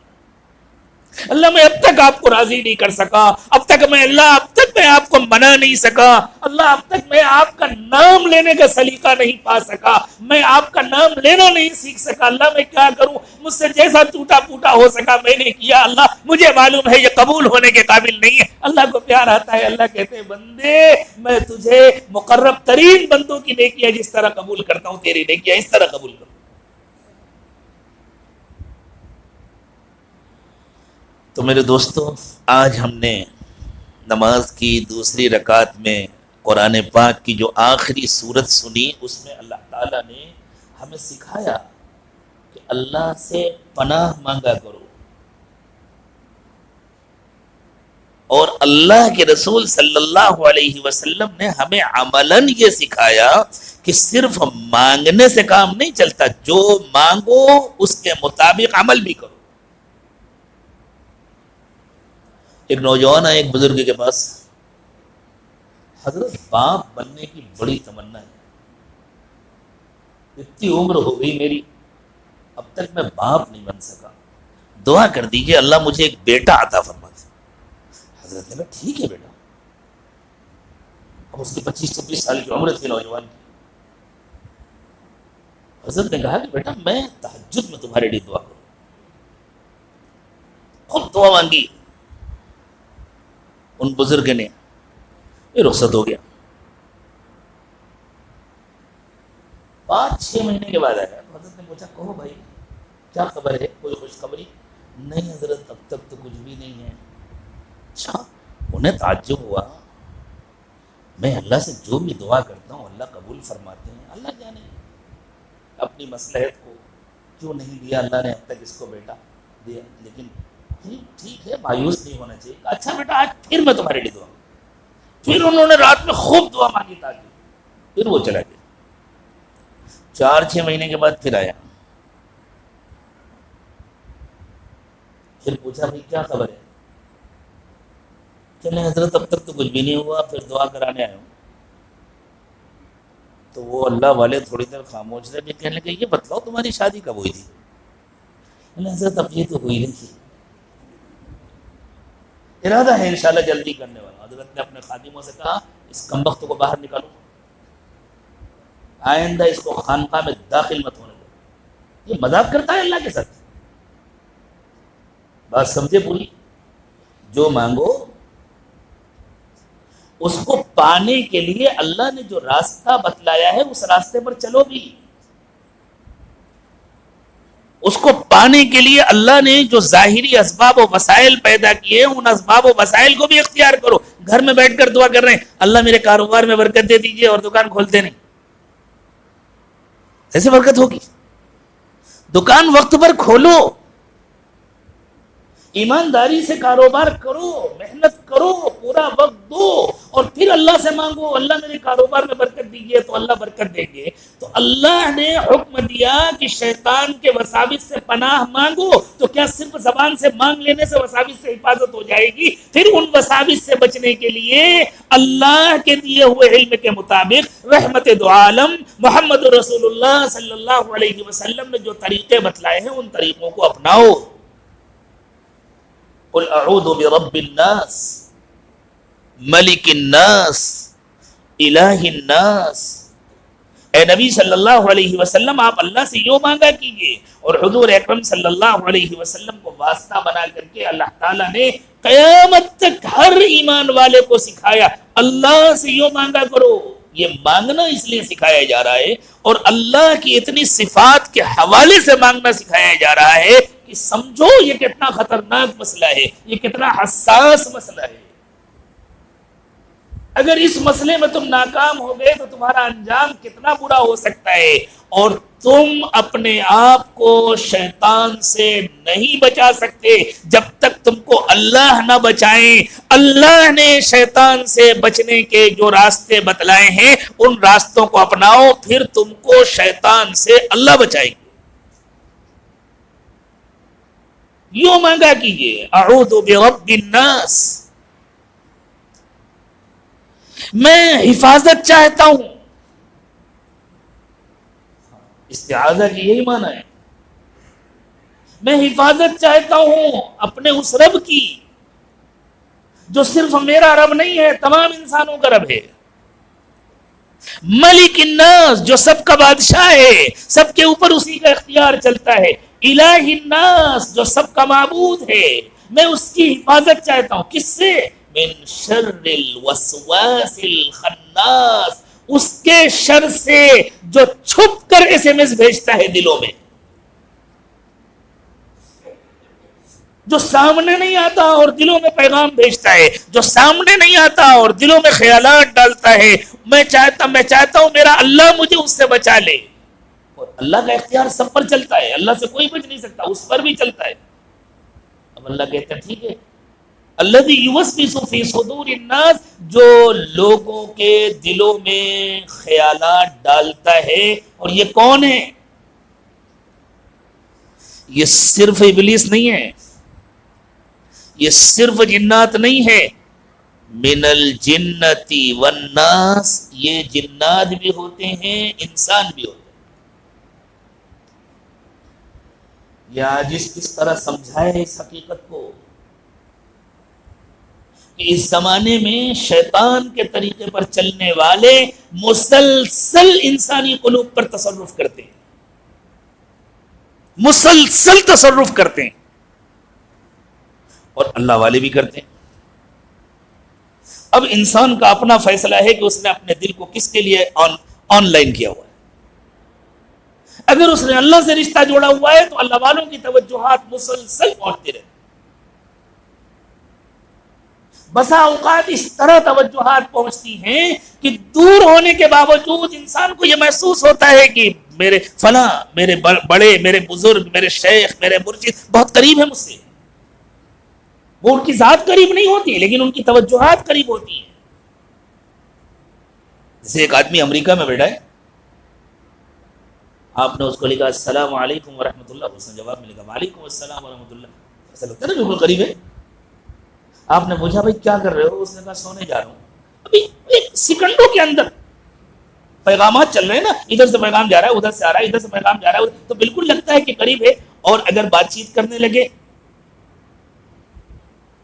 اللہ میں اب تک آپ کو راضی نہیں کر سکا، اب تک میں آپ کو منا نہیں سکا، اللہ اب تک میں آپ کا نام لینے کا سلیقہ نہیں پا سکا، میں آپ کا نام لینا نہیں سیکھ سکا، اللہ میں کیا کروں، مجھ سے جیسا ٹوٹا پوٹا ہو سکا میں نے کیا، اللہ مجھے معلوم ہے یہ قبول ہونے کے قابل نہیں ہے۔ اللہ کو پیار آتا ہے، اللہ کہتے ہیں بندے میں تجھے مقرب ترین بندوں کی نیکیاں جس طرح قبول کرتا ہوں تیری نیکیاں اس طرح قبول کروں۔ تو میرے دوستو، آج ہم نے نماز کی دوسری رکعت میں قرآن پاک کی جو آخری سورت سنی، اس میں اللہ تعالیٰ نے ہمیں سکھایا کہ اللہ سے پناہ مانگا کرو، اور اللہ کے رسول صلی اللہ علیہ وسلم نے ہمیں عملاً یہ سکھایا کہ صرف مانگنے سے کام نہیں چلتا، جو مانگو اس کے مطابق عمل بھی کرو۔ ایک نوجوان ہے ایک بزرگ کے پاس، حضرت باپ بننے کی بڑی تمنا ہے، اتنی عمر ہو گئی میری اب تک میں باپ نہیں بن سکا، دعا کر دیجئے اللہ مجھے ایک بیٹا عطا فرما دے۔ حضرت نے کہا ٹھیک ہے بیٹا۔ اب اس کی 25-26 سال کی عمر تھی نوجوان کی۔ حضرت نے کہا کہ بیٹا میں تہجد میں تمہارے لیے دعا کروں، خود دعا مانگی۔ ان بزرگ نے یہ رخصت ہو گیا، 5-6 مہینے کے بعد آیا۔ حضرت نے پوچھا کہو بھائی کیا خبر ہے، کوئی خوشخبری؟ نہیں حضرت اب تک تو کچھ بھی نہیں ہے۔ اچھا، انہیں تعجب ہوا، میں اللہ سے جو بھی دعا کرتا ہوں اللہ قبول فرماتے ہیں، اللہ جانے اپنی مصلحت کو کیوں نہیں دیا اللہ نے اب تک اس کو بیٹا دیا، لیکن ٹھیک ہے مایوس نہیں ہونا چاہیے۔ اچھا بیٹا آج پھر میں تمہارے لیے دعا، پھر انہوں نے رات میں خوب دعا مانگی تاکہ پھر وہ چلا گیا۔ 4-6 مہینے کے بعد پھر آیا، پھر پوچھا بھائی کیا خبر ہے؟ چلے حضرت اب تک تو کچھ بھی نہیں ہوا، پھر دعا کرانے آیا ہوں۔ تو وہ اللہ والے تھوڑی دیر خاموش رہے، کہنے لگے یہ بتلاؤ تمہاری شادی کب ہوئی تھی؟ حضرت اب یہ تو ہوئی نہیں تھی، ارادہ ہے انشاءاللہ جلدی کرنے والا۔ حضرت نے اپنے خادموں سے کہا اس کمبخت کو باہر نکالو، آئندہ اس کو خانقاہ میں داخل مت ہونے دو، یہ مذاق کرتا ہے اللہ کے ساتھ۔ بات سمجھے پوری، جو مانگو اس کو پانے کے لیے اللہ نے جو راستہ بتلایا ہے اس راستے پر چلو بھی. اس کو پانے کے لیے اللہ نے جو ظاہری اسباب و وسائل پیدا کیے ان اسباب و وسائل کو بھی اختیار کرو. گھر میں بیٹھ کر دعا کر رہے ہیں اللہ میرے کاروبار میں برکت دے دیجئے اور دکان کھولتے نہیں, ایسے برکت ہوگی؟ دکان وقت پر کھولو, ایمانداری سے کاروبار کرو, محنت کرو, پورا وقت دو اور پھر اللہ سے مانگو اللہ میرے کاروبار میں برکت دیجیے تو اللہ برکت دیں گے. تو اللہ نے حکم دیا کہ شیطان کے وساوس سے پناہ مانگو, تو کیا صرف زبان سے مانگ لینے سے وساوس سے حفاظت ہو جائے گی؟ پھر ان وساوس سے بچنے کے لیے اللہ کے دیے ہوئے علم کے مطابق رحمت دو عالم محمد رسول اللہ صلی اللہ علیہ وسلم نے جو طریقے بتلائے ہیں ان طریقوں کو اپناؤ. قل اعوذ برب الناس ملک الناس الہ الناس. اے نبی صلی اللہ علیہ وسلم آپ اللہ سے یوں مانگا کیجئے. اور حضور اکرم صلی اللہ علیہ وسلم کو واسطہ بنا کر کے اللہ تعالیٰ نے قیامت تک ہر ایمان والے کو سکھایا اللہ سے یوں مانگا کرو. یہ مانگنا اس لیے سکھایا جا رہا ہے اور اللہ کی اتنی صفات کے حوالے سے مانگنا سکھایا جا رہا ہے کہ سمجھو یہ کتنا خطرناک مسئلہ ہے, یہ کتنا حساس مسئلہ ہے. اگر اس مسئلے میں تم ناکام ہو گئے تو تمہارا انجام کتنا برا ہو سکتا ہے. اور تم اپنے آپ کو شیطان سے نہیں بچا سکتے جب تک تم کو اللہ نہ بچائیں. اللہ نے شیطان سے بچنے کے جو راستے بتلائے ہیں ان راستوں کو اپناؤ, پھر تم کو شیطان سے اللہ بچائے. یوں مانگا کیجئے اعوذ برب الناس, میں حفاظت چاہتا ہوں. استعاذہ کی یہی معنی ہے, میں حفاظت چاہتا ہوں اپنے اس رب کی جو صرف میرا رب نہیں ہے تمام انسانوں کا رب ہے. ملک الناس جو سب کا بادشاہ ہے, سب کے اوپر اسی کا اختیار چلتا ہے. الہ الناس جو سب کا معبود ہے, میں اس کی حفاظت چاہتا ہوں. کس سے؟ من شر الوسواس الخناس, اس کے شر سے جو چھپ کر ایس ایم ایس بھیجتا ہے دلوں میں, جو سامنے نہیں آتا اور دلوں میں پیغام بھیجتا ہے, جو سامنے نہیں آتا اور دلوں میں خیالات ڈالتا ہے. میں چاہتا ہوں میرا اللہ مجھے اس سے بچا لے. اور اللہ کا اختیار سب پر چلتا ہے, اللہ سے کوئی بچ نہیں سکتا, اس پر بھی چلتا ہے. اب اللہ کہتا ہے ٹھیک ہے, الذی یوسوس فی صدور الناس, جو لوگوں کے دلوں میں خیالات ڈالتا ہے. اور یہ کون ہے؟ یہ صرف ابلیس نہیں ہے, یہ صرف جنات نہیں ہے. من الجنۃ والناس, یہ جنات بھی ہوتے ہیں انسان بھی ہوتے ہیں. یا جس کس طرح سمجھائے اس حقیقت کو کہ اس زمانے میں شیطان کے طریقے پر چلنے والے مسلسل انسانی قلوب پر تصرف کرتے ہیں, مسلسل تصرف کرتے ہیں, اور اللہ والے بھی کرتے ہیں. اب انسان کا اپنا فیصلہ ہے کہ اس نے اپنے دل کو کس کے لیے آن لائن کیا ہوا ہے. اگر اس نے اللہ سے رشتہ جوڑا ہوا ہے تو اللہ والوں کی توجہات مسلسل پہنچتی رہے. بسا اوقات اس طرح توجہات پہنچتی ہیں کہ دور ہونے کے باوجود انسان کو یہ محسوس ہوتا ہے کہ میرے فلاں, میرے بڑے, میرے بزرگ, میرے شیخ, میرے مرشد بہت قریب ہیں مجھ سے. وہ ان کی ذات قریب نہیں ہوتی لیکن ان کی توجہات قریب ہوتی ہیں. جیسے ایک آدمی امریکہ میں بیٹھا ہے, آپ نے اس کو لکھا السلام علیکم ورحمۃ اللہ, اس نے جواب میں لکھا وعلیکم السلام ورحمۃ اللہ. ایسا لگتا ہے نا بالکل قریب ہے. آپ نے پوچھا بھائی کیا کر رہے ہو؟ اس نے کہا سونے جا رہا ہوں. ابھی ایک سیکنڈوں کے اندر پیغامات چل رہے ہیں نا, ادھر سے پیغام جا رہا ہے, ادھر سے آ رہا ہے, ادھر سے پیغام جا رہا ہے, تو بالکل لگتا ہے کہ قریب ہے. اور اگر بات چیت کرنے لگے,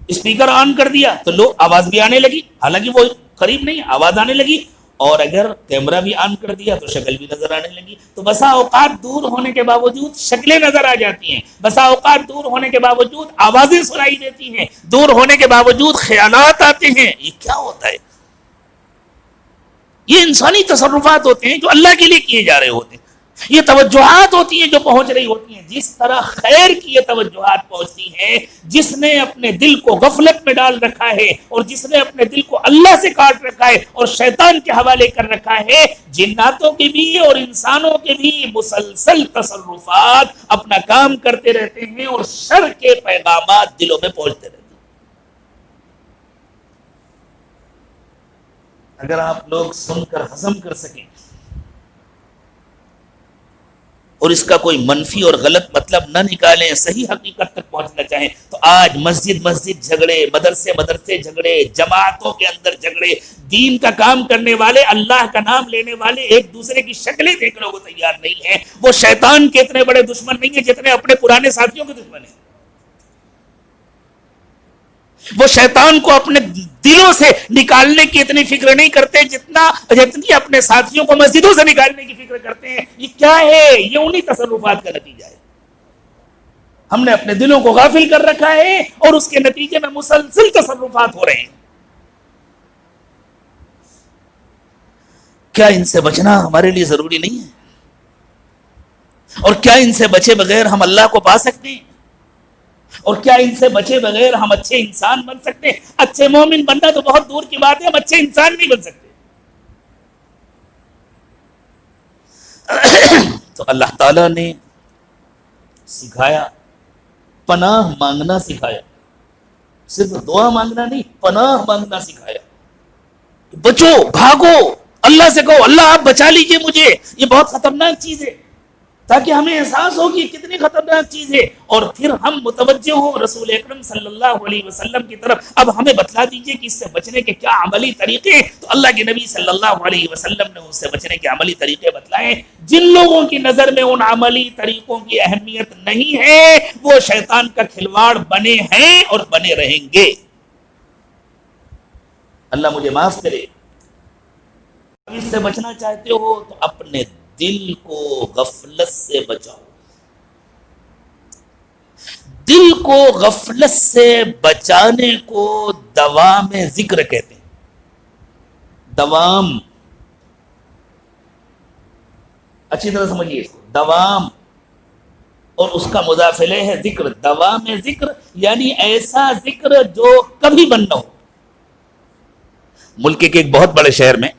اسپیکر آن کر دیا تو لو آواز بھی آنے لگی, حالانکہ وہ قریب نہیں, آواز آنے لگی. اور اگر کیمرہ بھی آن کر دیا تو شکل بھی نظر آنے لگی. تو بسا اوقات دور ہونے کے باوجود شکلیں نظر آ جاتی ہیں, بسا اوقات دور ہونے کے باوجود آوازیں سنائی دیتی ہیں, دور ہونے کے باوجود خیالات آتے ہیں. یہ کیا ہوتا ہے؟ یہ انسانی تصرفات ہوتے ہیں جو اللہ کے لیے کیے جا رہے ہوتے ہیں. یہ توجہات ہوتی ہیں جو پہنچ رہی ہوتی ہیں. جس طرح خیر کی یہ توجہات پہنچتی ہیں, جس نے اپنے دل کو غفلت میں ڈال رکھا ہے اور جس نے اپنے دل کو اللہ سے کاٹ رکھا ہے اور شیطان کے حوالے کر رکھا ہے, جناتوں کے بھی اور انسانوں کے بھی مسلسل تصرفات اپنا کام کرتے رہتے ہیں اور شر کے پیغامات دلوں میں پہنچتے رہتے ہیں. اگر آپ لوگ سن کر ہضم کر سکیں اور اس کا کوئی منفی اور غلط مطلب نہ نکالیں, صحیح حقیقت تک پہنچنا چاہیں, تو آج مسجد جھگڑے, مدرسے جھگڑے, جماعتوں کے اندر جھگڑے, دین کا کام کرنے والے, اللہ کا نام لینے والے ایک دوسرے کی شکلیں دیکھنے کو تیار نہیں ہیں. وہ شیطان کے اتنے بڑے دشمن نہیں ہیں جتنے اپنے پرانے ساتھیوں کے دشمن ہیں. وہ شیطان کو اپنے دلوں سے نکالنے کی اتنی فکر نہیں کرتے جتنی اپنے ساتھیوں کو مسجدوں سے نکالنے کی فکر کرتے ہیں. یہ کیا ہے؟ یہ انہی تصرفات کا نتیجہ ہے. ہم نے اپنے دلوں کو غافل کر رکھا ہے اور اس کے نتیجے میں مسلسل تصرفات ہو رہے ہیں. کیا ان سے بچنا ہمارے لیے ضروری نہیں ہے؟ اور کیا ان سے بچے بغیر ہم اللہ کو پا سکتے ہیں؟ اور کیا ان سے بچے بغیر ہم اچھے انسان بن سکتے ہیں؟ اچھے مومن بننا تو بہت دور کی بات ہے, ہم اچھے انسان نہیں بن سکتے. تو اللہ تعالیٰ نے سکھایا, پناہ مانگنا سکھایا, صرف دعا مانگنا نہیں, پناہ مانگنا سکھایا. بچو, بھاگو, اللہ سے کہو اللہ آپ بچا لیجئے مجھے, یہ بہت خطرناک چیز ہے, تاکہ ہمیں احساس ہو کہ کتنی خطرناک چیز ہے, اور پھر ہم متوجہ ہوں رسول اکرم صلی اللہ علیہ وسلم کی طرف. اب ہمیں بتلا دیجئے کہ اس سے بچنے کے کیا عملی طریقے ہیں. تو اللہ کے نبی صلی اللہ علیہ وسلم نے اس سے بچنے کے عملی طریقے بتلائے. جن لوگوں کی نظر میں ان عملی طریقوں کی اہمیت نہیں ہے, وہ شیطان کا کھلواڑ بنے ہیں اور بنے رہیں گے. اللہ مجھے معاف کرے. اس سے بچنا چاہتے ہو تو اپنے دل کو غفلت سے بچاؤ. دل کو غفلت سے بچانے کو دوام ذکر کہتے ہیں. دوام, اچھی طرح سمجھیے اس کو. دوام اور اس کا مضاف الیہ ہے ذکر. دوام ذکر یعنی ایسا ذکر جو کبھی بند نہ ہو. ملک کے ایک بہت بڑے شہر میں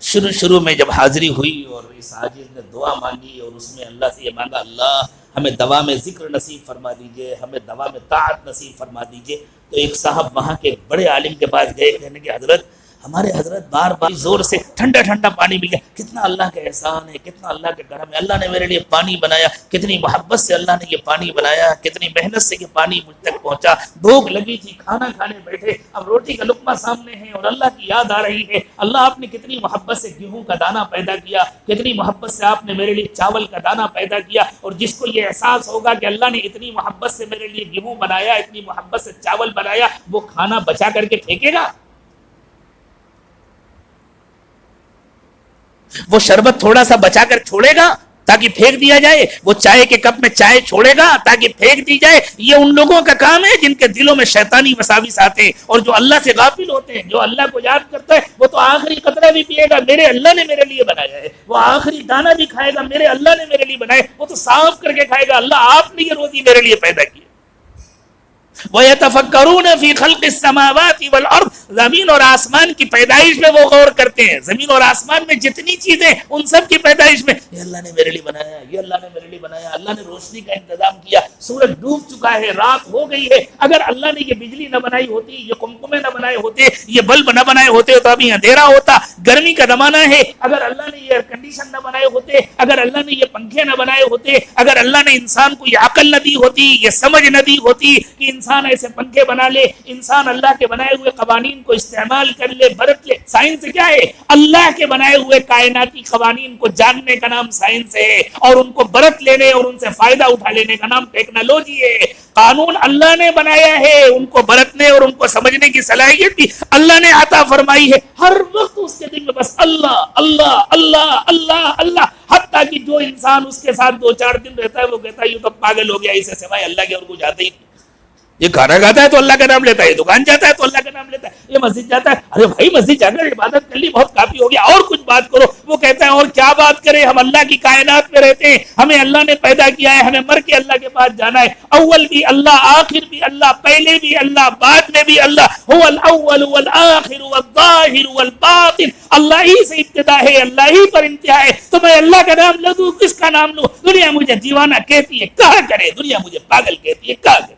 شروع میں جب حاضری ہوئی اور اس حاجر نے دعا مانگی اور اس میں اللہ سے یہ مانگا, اللہ ہمیں دوام ذکر نصیب فرما دیجئے, ہمیں دوام طاعت نصیب فرما دیجئے. تو ایک صاحب وہاں کے بڑے عالم کے پاس گئے, کہنے کہ حضرت ہمارے حضرت بار بار زور سے ٹھنڈا پانی مل گیا. کتنا اللہ کا احسان ہے, کتنا اللہ کا کرم ہے, اللہ نے میرے لیے پانی بنایا, کتنی محبت سے اللہ نے یہ پانی بنایا, کتنی محنت سے یہ پانی مجھ تک پہنچا. بھوک لگی تھی, کھانا کھانے بیٹھے, اب روٹی کا لقمہ سامنے ہے اور اللہ کی یاد آ رہی ہے. اللہ آپ نے کتنی محبت سے گیہوں کا دانہ پیدا کیا, کتنی محبت سے آپ نے میرے لیے چاول کا دانہ پیدا کیا. اور جس کو یہ احساس ہوگا کہ اللہ نے اتنی محبت سے میرے لیے گیہوں بنایا, اتنی محبت سے چاول بنایا, وہ کھانا بچا کر کے پھینکے گا؟ وہ شربت تھوڑا سا بچا کر چھوڑے گا تاکہ پھینک دیا جائے؟ وہ چائے کے کپ میں چائے چھوڑے گا تاکہ پھینک دی جائے؟ یہ ان لوگوں کا کام ہے جن کے دلوں میں شیطانی وساوس آتے ہیں اور جو اللہ سے غافل ہوتے ہیں. جو اللہ کو یاد کرتا ہے وہ تو آخری قطرہ بھی پیے گا, میرے اللہ نے میرے لیے بنایا ہے. وہ آخری دانہ بھی کھائے گا, میرے اللہ نے میرے لیے بنایا ہے. وہ تو صاف کر کے کھائے گا, اللہ آپ نے یہ روزی میرے لیے پیدا کی. وَيَتَفَكَّرُونَ فِي خَلْقِ السَّمَاوَاتِ وَالْأَرْضِ, زمین اور آسمان کی پیدائش میں وہ غور کرتے ہیں. زمین اور آسمان میں جتنی چیزیں, ان سب کی پیدائش میں یہ اللہ نے میرے لیے بنایا, یہ اللہ نے میرے لیے بنایا. اللہ نے روشنی کا انتظام کیا, سورج ڈوب چکا ہے, رات ہو گئی ہے. اگر اللہ نے یہ بجلی نہ بنائی ہوتی, یہ قمقمے نہ بنائے ہوتے, یہ بلب نہ بنائے ہوتے تو ابھی اندھیرا ہوتا. گرمی کا زمانہ ہے, اگر اللہ نے یہ ایئر کنڈیشن نہ بنائے ہوتے, اگر اللہ نے یہ پنکھے نہ بنائے ہوتے, اگر اللہ نے انسان کو یہ عقل نہ دی ہوتی, یہ سمجھ نہ دی ہوتی کہ انسان ایسے پنکھے بنا لے, انسان اللہ کے بنائے ہوئے قوانین کو استعمال کر لے, برت لے. سائنس کیا ہے؟ اللہ کے بنائے ہوئے کائناتی قوانین کو جاننے کا نام سائنس ہے, اور ان کو برت لینے اور ان سے فائدہ اٹھا لینے کا نام ٹیکنالوجی ہے. قانون اللہ نے بنایا ہے, ان کو برتنے اور ان کو سمجھنے کی صلاحیت بھی اللہ نے عطا فرمائی ہے. ہر وقت اس کے دل میں بس اللہ اللہ اللہ اللہ اللہ. حتیٰ کہ جو انسان اس کے ساتھ 2-4 دن رہتا ہے وہ کہتا ہے یہ تو پاگل ہو گیا, اسے سوائے اللہ کے اور کچھ آتا ہی نہیں. یہ کھانا کھاتا ہے تو اللہ کا نام لیتا ہے, یہ دکان جاتا ہے تو اللہ کا نام لیتا ہے, یہ مسجد جاتا ہے, ارے بھائی مسجد جا کر عبادت کر لی بہت کافی ہو گیا, اور کچھ بات کرو. وہ کہتا ہے اور کیا بات کریں, ہم اللہ کی کائنات میں رہتے ہیں, ہمیں اللہ نے پیدا کیا ہے, ہمیں مر کے اللہ کے پاس جانا ہے. اول بھی اللہ, آخر بھی اللہ, پہلے بھی اللہ, بعد میں بھی اللہ. هو الاول والآخر والظاہر والباطن, اللہ ہی سے ابتدا ہے, اللہ ہی پر انتہا ہے. تو میں اللہ کا نام لوں, کس کا نام لوں؟ دنیا مجھے دیوانہ کہتی ہے, کہا کرے. دنیا مجھے پاگل کہتی ہے, کہا کرے.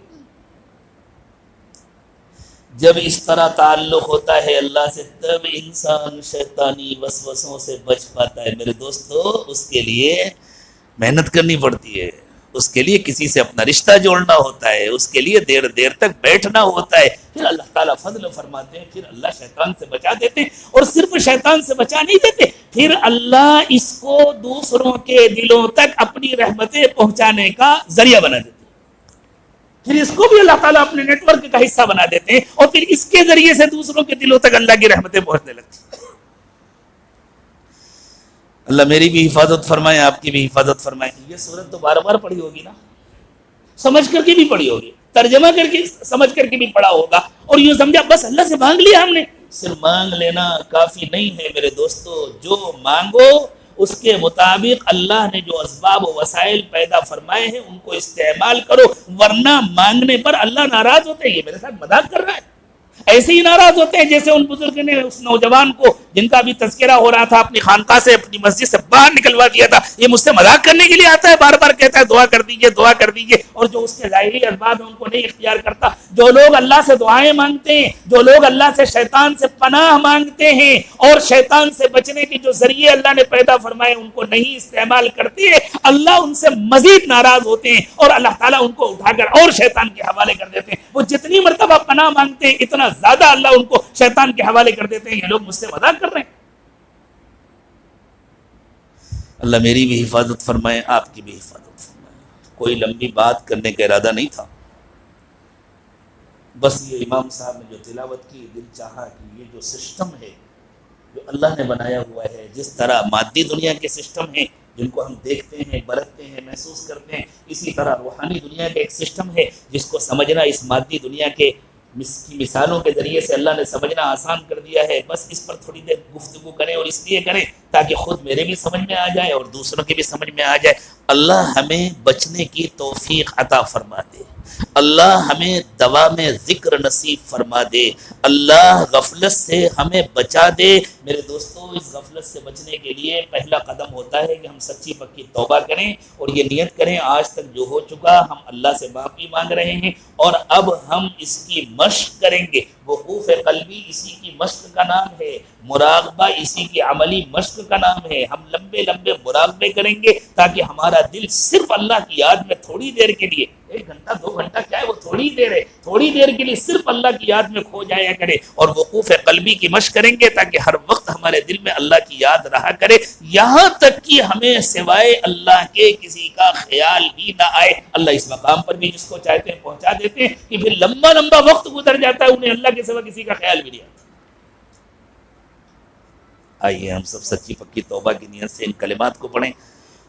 جب اس طرح تعلق ہوتا ہے اللہ سے تب انسان شیطانی وسوسوں سے بچ پاتا ہے. میرے دوستو, اس کے لیے محنت کرنی پڑتی ہے, اس کے لیے کسی سے اپنا رشتہ جوڑنا ہوتا ہے, اس کے لیے دیر دیر تک بیٹھنا ہوتا ہے. پھر اللہ تعالیٰ فضل فرماتے ہیں, پھر اللہ شیطان سے بچا دیتے ہیں. اور صرف شیطان سے بچا نہیں دیتے, پھر اللہ اس کو دوسروں کے دلوں تک اپنی رحمتیں پہنچانے کا ذریعہ بنا دیتے ہیں. پھر اس کو بھی اللہ تعالیٰ اپنے نیٹ ورک کا حصہ بنا دیتے ہیں, اور پھر اس کے ذریعے سے دوسروں کے دلوں تک اللہ کی رحمتیں پہنچنے لگتی ہیں. اللہ میری بھی حفاظت فرمائے, آپ کی بھی حفاظت فرمائے. یہ سورت تو بار بار پڑھی ہوگی نا, سمجھ کر کے بھی پڑھی ہوگی, ترجمہ کر کے سمجھ کر کے بھی پڑھا ہوگا, اور یوں سمجھا بس اللہ سے مانگ لیا ہم نے. صرف مانگ لینا کافی نہیں ہے میرے دوستو. جو مانگو اس کے مطابق اللہ نے جو اسباب و وسائل پیدا فرمائے ہیں ان کو استعمال کرو, ورنہ مانگنے پر اللہ ناراض ہوتے ہیں. یہ میرے ساتھ مذاق کر رہا ہے, ایسے ہی ناراض ہوتے ہیں جیسے ان بزرگ نے اس نوجوان کو, جن کا بھی تذکرہ ہو رہا تھا, اپنی خانقاہ سے, اپنی مسجد سے باہر نکلوا دیا تھا. یہ مجھ سے مذاق کرنے کے لیے آتا ہے, بار بار کہتا ہے دعا کر دیجئے, دعا کر دیجئے, اور جو اس کے ظاہری اسباب ہیں ان کو نہیں اختیار کرتا. جو لوگ اللہ سے دعائیں مانگتے ہیں, جو لوگ اللہ سے شیطان سے پناہ مانگتے ہیں, اور شیطان سے بچنے کے جو ذریعے اللہ نے پیدا فرمائے ان کو نہیں استعمال کرتے, اللہ ان سے مزید ناراض ہوتے ہیں, اور اللہ تعالیٰ ان کو اٹھا کر اور شیطان کے حوالے کر دیتے ہیں. وہ جتنی مرتبہ پناہ مانگتے ہیں اتنا زیادہ اللہ ان کو شیطان کے حوالے کر دیتے ہیں. یہ لوگ مجھ سے مذاق کر رہے ہیں. اللہ میری بھی حفاظت فرمائے, آپ کی بھی حفاظت فرمائے. کوئی لمبی بات کرنے کا ارادہ نہیں تھا, بس یہ امام صاحب نے جو تلاوت کی, دل چاہا کہ یہ جو سسٹم ہے جو اللہ نے بنایا ہوا ہے, جس طرح مادی دنیا کے سسٹم ہیں جن کو ہم دیکھتے ہیں, برتتے ہیں, محسوس کرتے ہیں, اسی طرح روحانی دنیا کا ایک سسٹم ہے جس کو سمجھنا اس مادی دنیا کے مثالوں کے ذریعے سے اللہ نے سمجھنا آسان کر دیا ہے. بس اس پر تھوڑی دیر گفتگو کریں, اور اس لیے کریں تاکہ خود میرے بھی سمجھ میں آ جائے اور دوسروں کے بھی سمجھ میں آ جائے. اللہ ہمیں بچنے کی توفیق عطا فرما دے, اللہ ہمیں دوا میں ذکر نصیب فرما دے, اللہ غفلت سے ہمیں بچا دے. میرے دوستو, اس غفلت سے بچنے کے لیے پہلا قدم ہوتا ہے کہ ہم سچی پکی توبہ کریں, اور یہ نیت کریں آج تک جو ہو چکا ہم اللہ سے معافی مانگ رہے ہیں, اور اب ہم اس کی مشق کریں گے. وقوف قلبی اسی کی مشق کا نام ہے, مراقبہ اسی کی عملی مشق کا نام ہے. ہم لمبے لمبے مراقبے کریں گے تاکہ ہمارا دل صرف اللہ کی یاد میں تھوڑی دیر کے لیے, 1 گھنٹہ 2 گھنٹہ کیا ہے, وہ تھوڑی دیر ہے, تھوڑی دیر کے لیے صرف اللہ کی یاد میں کھو جایا کرے. اور وقوف قلبی کی مشق کریں گے تاکہ ہر وقت ہمارے دل میں اللہ کی یاد رہا کرے, یہاں تک کہ ہمیں سوائے اللہ کے کسی کا خیال بھی نہ آئے. اللہ اس مقام پر بھی جس کو چاہتے ہیں پہنچا دیتے ہیں کہ پھر لمبا لمبا وقت گزر جاتا ہے, انہیں اللہ کے سوا کسی کا خیال بھی نہیں آتا. آئیے ہم سب سچی پکی توبہ کی نیت سے ان کلمات کو پڑھیں.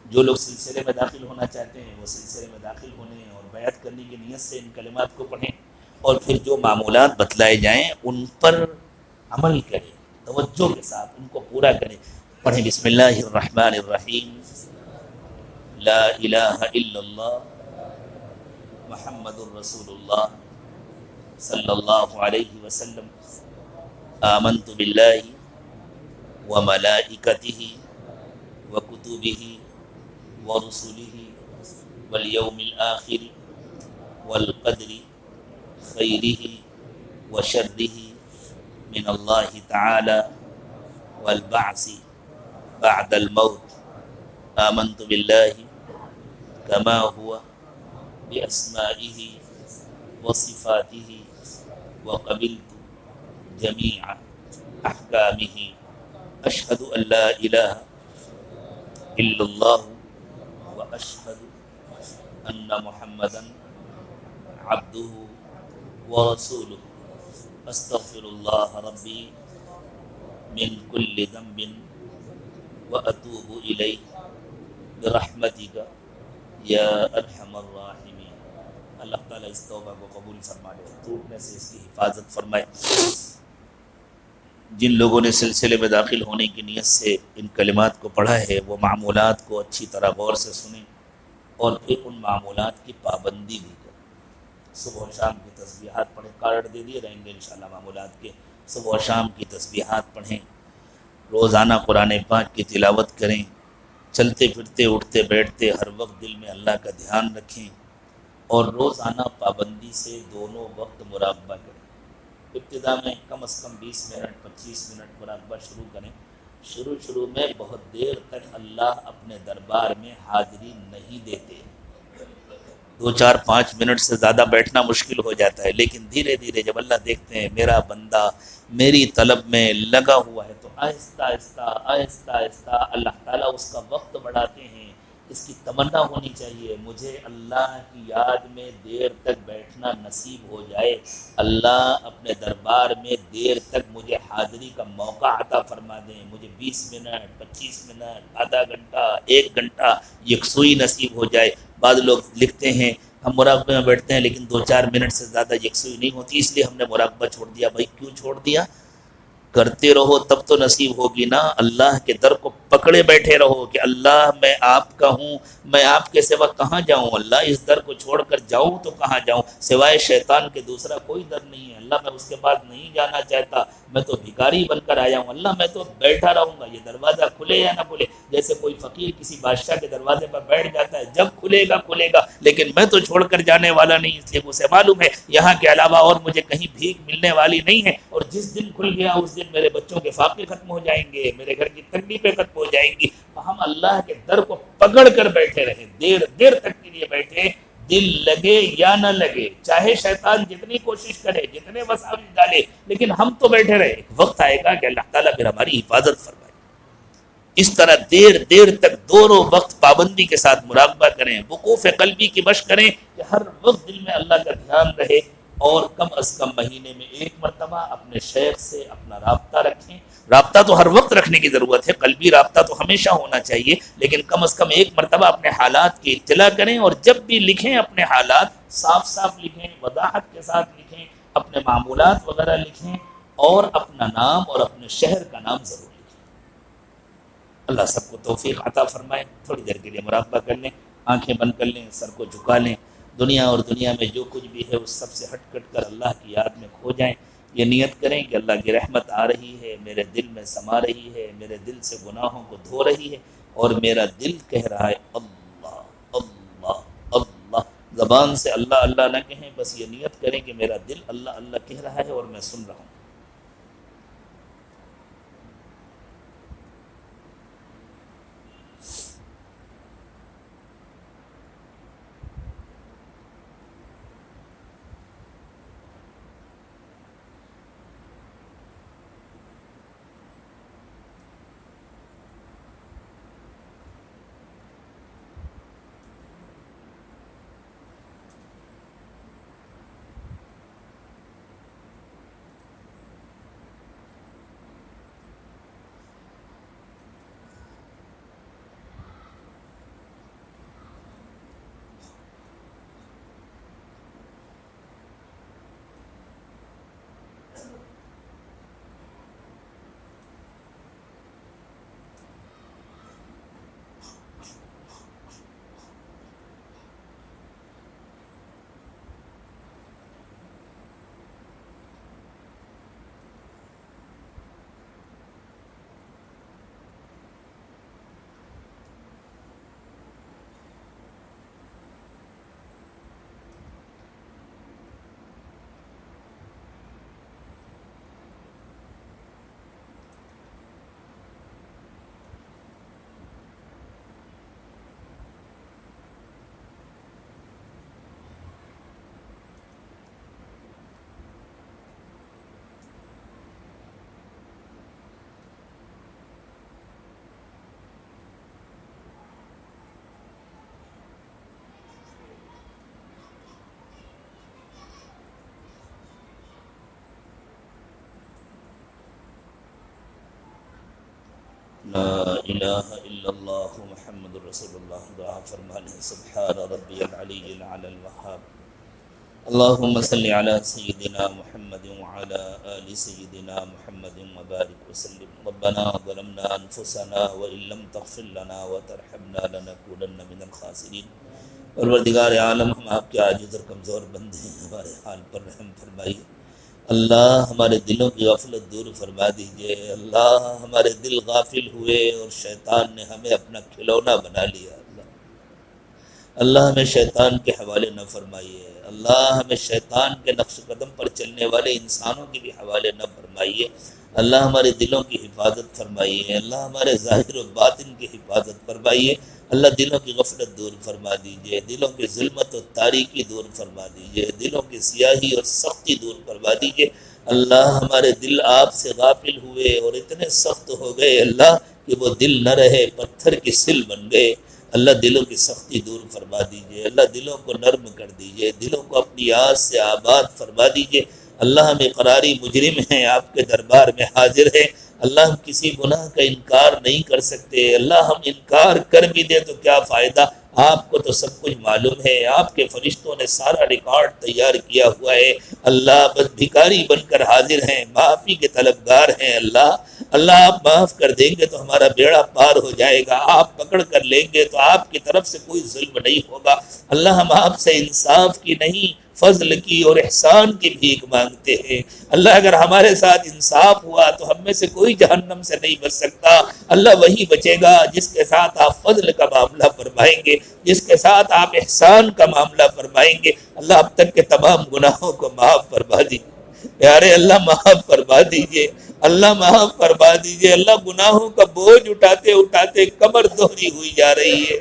جو لوگ سلسلے میں داخل ہونا چاہتے ہیں وہ سلسلے میں داخل ہونے اور بیعت کرنے کی نیت سے ان کلمات کو پڑھیں, اور پھر جو معمولات بتلائے جائیں ان پر عمل کریں, توجہ کے ساتھ ان کو پورا کریں. پڑھیں بسم اللہ الرحمن الرحیم. لا الہ الا اللہ محمد الرسول اللہ صلی اللہ علیہ وسلم. آمنت باللہ وملائکتہ وکتبہ ورسلہ والیوم الآخر والقدر خیرہ وشرہ من اللہ تعالی والبعث بعد الموت. آمنت باللہ کما ہوا بأسمائہ وصفاتہ وقبلت جمیع احکامہ. اشہد ان لا الہ الا اللہ واشہد ان محمدا عبدہ ورسولہ. استغفر اللہ ربی من کل ذنب واتوب الیہ برحمتک یا ارحم الراحمین. اللہ تعالیٰ اس توبہ کو قبول فرما لے، ٹوٹنے سے اس کی حفاظت فرمائے۔ جن لوگوں نے سلسلے میں داخل ہونے کی نیت سے ان کلمات کو پڑھا ہے وہ معمولات کو اچھی طرح غور سے سنیں اور پھر ان معمولات کی پابندی بھی کریں۔ صبح و شام کی تسبیحات پڑھیں، کارڈ دے دیے رہیں گے انشاءاللہ معمولات کے، صبح و شام کی تسبیحات پڑھیں، روزانہ قرآن پاک کی تلاوت کریں، چلتے پھرتے اٹھتے بیٹھتے ہر وقت دل میں اللہ کا دھیان رکھیں اور روزانہ پابندی سے دونوں وقت مراقبہ کریں۔ ابتدا میں کم از کم 20 منٹ 25 منٹ مراقبہ شروع کریں۔ شروع میں بہت دیر تک اللہ اپنے دربار میں حاضری نہیں دیتے، 2 4 5 منٹ سے زیادہ بیٹھنا مشکل ہو جاتا ہے، لیکن دھیرے دھیرے جب اللہ دیکھتے ہیں میرا بندہ میری طلب میں لگا ہوا ہے تو آہستہ آہستہ آہستہ آہستہ اللہ تعالیٰ اس کا وقت بڑھاتے ہیں۔ اس کی تمنا ہونی چاہیے مجھے اللہ کی یاد میں دیر تک بیٹھنا نصیب ہو جائے، اللہ اپنے دربار میں دیر تک مجھے حاضری کا موقع عطا فرما دیں، مجھے 20 منٹ 25 منٹ آدھا گھنٹہ 1 گھنٹہ یکسوئی نصیب ہو جائے۔ بعض لوگ لکھتے ہیں ہم مراقبے میں بیٹھتے ہیں لیکن 2 4 منٹ سے زیادہ یکسوئی نہیں ہوتی، اس لیے ہم نے مراقبہ چھوڑ دیا۔ بھائی کیوں چھوڑ دیا؟ کرتے رہو تب تو نصیب ہوگی نا۔ اللہ کے در کو پکڑے بیٹھے رہو کہ اللہ میں آپ کا ہوں، میں آپ کے سوا کہاں جاؤں، اللہ اس در کو چھوڑ کر جاؤں تو کہاں جاؤں، سوائے شیطان کے دوسرا کوئی در نہیں ہے، اللہ میں اس کے بعد نہیں جانا چاہتا، میں تو بھکاری بن کر آیا ہوں، اللہ میں تو بیٹھا رہوں گا، یہ دروازہ کھلے یا نہ کھلے۔ جیسے کوئی فقیر کسی بادشاہ کے دروازے پر بیٹھ جاتا ہے، جب کھلے گا، لیکن میں تو چھوڑ کر جانے والا نہیں، اس لیے اسے معلوم ہے یہاں کے علاوہ اور مجھے کہیں بھیک ملنے والی نہیں ہے، اور جس دن کھل گیا اس دن میرے بچوں کے فاقے ختم ہو جائیں گے، میرے گھر کی تکلیفیں ختم ہو جائیں گی۔ ہم اللہ کے در کو پکڑ کر بیٹھے رہیں، دیر تک کے لیے بیٹھے، دل لگے یا نہ لگے، چاہے شیطان جتنی کوشش کرے جتنے وساوس ڈالے، لیکن ہم تو بیٹھے رہے۔ وقت آئے گا کہ اللہ تعالیٰ پھر ہماری حفاظت فرمائے۔ اس طرح دیر تک دونوں وقت پابندی کے ساتھ مراقبہ کریں، وقوف قلبی کی مشق کریں کہ ہر وقت دل میں اللہ کا دھیان رہے، اور کم از کم مہینے میں 1 مرتبہ اپنے شیخ سے اپنا رابطہ رکھیں۔ رابطہ تو ہر وقت رکھنے کی ضرورت ہے، قلبی رابطہ تو ہمیشہ ہونا چاہیے، لیکن کم از کم 1 مرتبہ اپنے حالات کی اطلاع کریں، اور جب بھی لکھیں اپنے حالات صاف لکھیں، وضاحت کے ساتھ لکھیں، اپنے معمولات وغیرہ لکھیں، اور اپنا نام اور اپنے شہر کا نام ضرور لکھیں۔ اللہ سب کو توفیق عطا فرمائے۔ تھوڑی دیر کے لیے مراقبہ کر لیں، آنکھیں بند کر لیں، سر کو جھکا لیں، دنیا اور دنیا میں جو کچھ بھی ہے اس سب سے ہٹ کٹ کر اللہ کی یاد میں کھو جائیں۔ یہ نیت کریں کہ اللہ کی رحمت آ رہی ہے، میرے دل میں سما رہی ہے، میرے دل سے گناہوں کو دھو رہی ہے، اور میرا دل کہہ رہا ہے اللہ اللہ اللہ۔ زبان سے اللہ اللہ نہ کہیں، بس یہ نیت کریں کہ میرا دل اللہ اللہ کہہ رہا ہے اور میں سن رہا ہوں۔ لا الہ الا اللہ محمد رسول اللہ۔ دعا فرما لیں، سبحان ربی العلی العلی الوہاب، اللهم صل على سيدنا محمد وعلى آل سيدنا محمد وبارك وسلم. ربنا ظلمنا أنفسنا وإن لم تغفر لنا وترحمنا لنكونن من الخاسرين. پروردگار عالم، ہم آپ کے عاجز اور کمزور بندے ہیں، ہمارے حال پر رحم فرمائیے اللہ. ہمارے دلوں کی غفلت دور فرما دیجئے اللہ. ہمارے دل غافل ہوئے اور شیطان نے ہمیں اپنا کھلونا بنا لیا اللہ. ہمیں شیطان کے حوالے نہ فرمائیے اللہ. ہمیں شیطان کے نقش قدم پر چلنے والے انسانوں کے بھی حوالے نہ فرمائیے اللہ. ہمارے دلوں کی حفاظت فرمائیے اللہ. ہمارے ظاہر و باطن کی حفاظت فرمائیے اللہ. دلوں کی غفلت دور فرما دیجئے، دلوں کی ظلمت و تاریکی دور فرما دیجئے، دلوں کی سیاہی اور سختی دور فرما دیجئے اللہ. ہمارے دل آپ سے غافل ہوئے اور اتنے سخت ہو گئے اللہ کہ وہ دل نہ رہے، پتھر کی سل بن گئے اللہ. دلوں کی سختی دور فرما دیجئے اللہ. دلوں کو نرم کر دیجئے، دلوں کو اپنی یاد سے آباد فرما دیجئے اللہ. ہم اقراری مجرم ہیں، آپ کے دربار میں حاضر ہیں اللہ. ہم کسی گناہ کا انکار نہیں کر سکتے اللہ. ہم انکار کر بھی دیں تو کیا فائدہ، آپ کو تو سب کچھ معلوم ہے. آپ کے فرشتوں نے سارا ریکارڈ تیار کیا ہوا ہے اللہ. بس بھکاری بن کر حاضر ہیں، معافی کے طلبگار ہیں اللہ. اللہ آپ معاف کر دیں گے تو ہمارا بیڑا پار ہو جائے گا. آپ پکڑ کر لیں گے تو آپ کی طرف سے کوئی ظلم نہیں ہوگا اللہ. ہم آپ سے انصاف کی نہیں، فضل کی اور احسان کی بھیک مانگتے ہیں اللہ. اگر ہمارے ساتھ انصاف ہوا تو ہم میں سے کوئی جہنم سے نہیں بچ سکتا اللہ. وہی بچے گا جس کے ساتھ آپ فضل کا معاملہ فرمائیں گے، جس کے ساتھ آپ احسان کا معاملہ فرمائیں گے اللہ. اب تک کے تمام گناہوں کو معاف فرما دیجیے پیارے اللہ. معاف فرما دیجیے اللہ، معاف فرما دیجیے اللہ. گناہوں کا بوجھ اٹھاتے اٹھاتے کمر دوہری ہوئی جا رہی ہے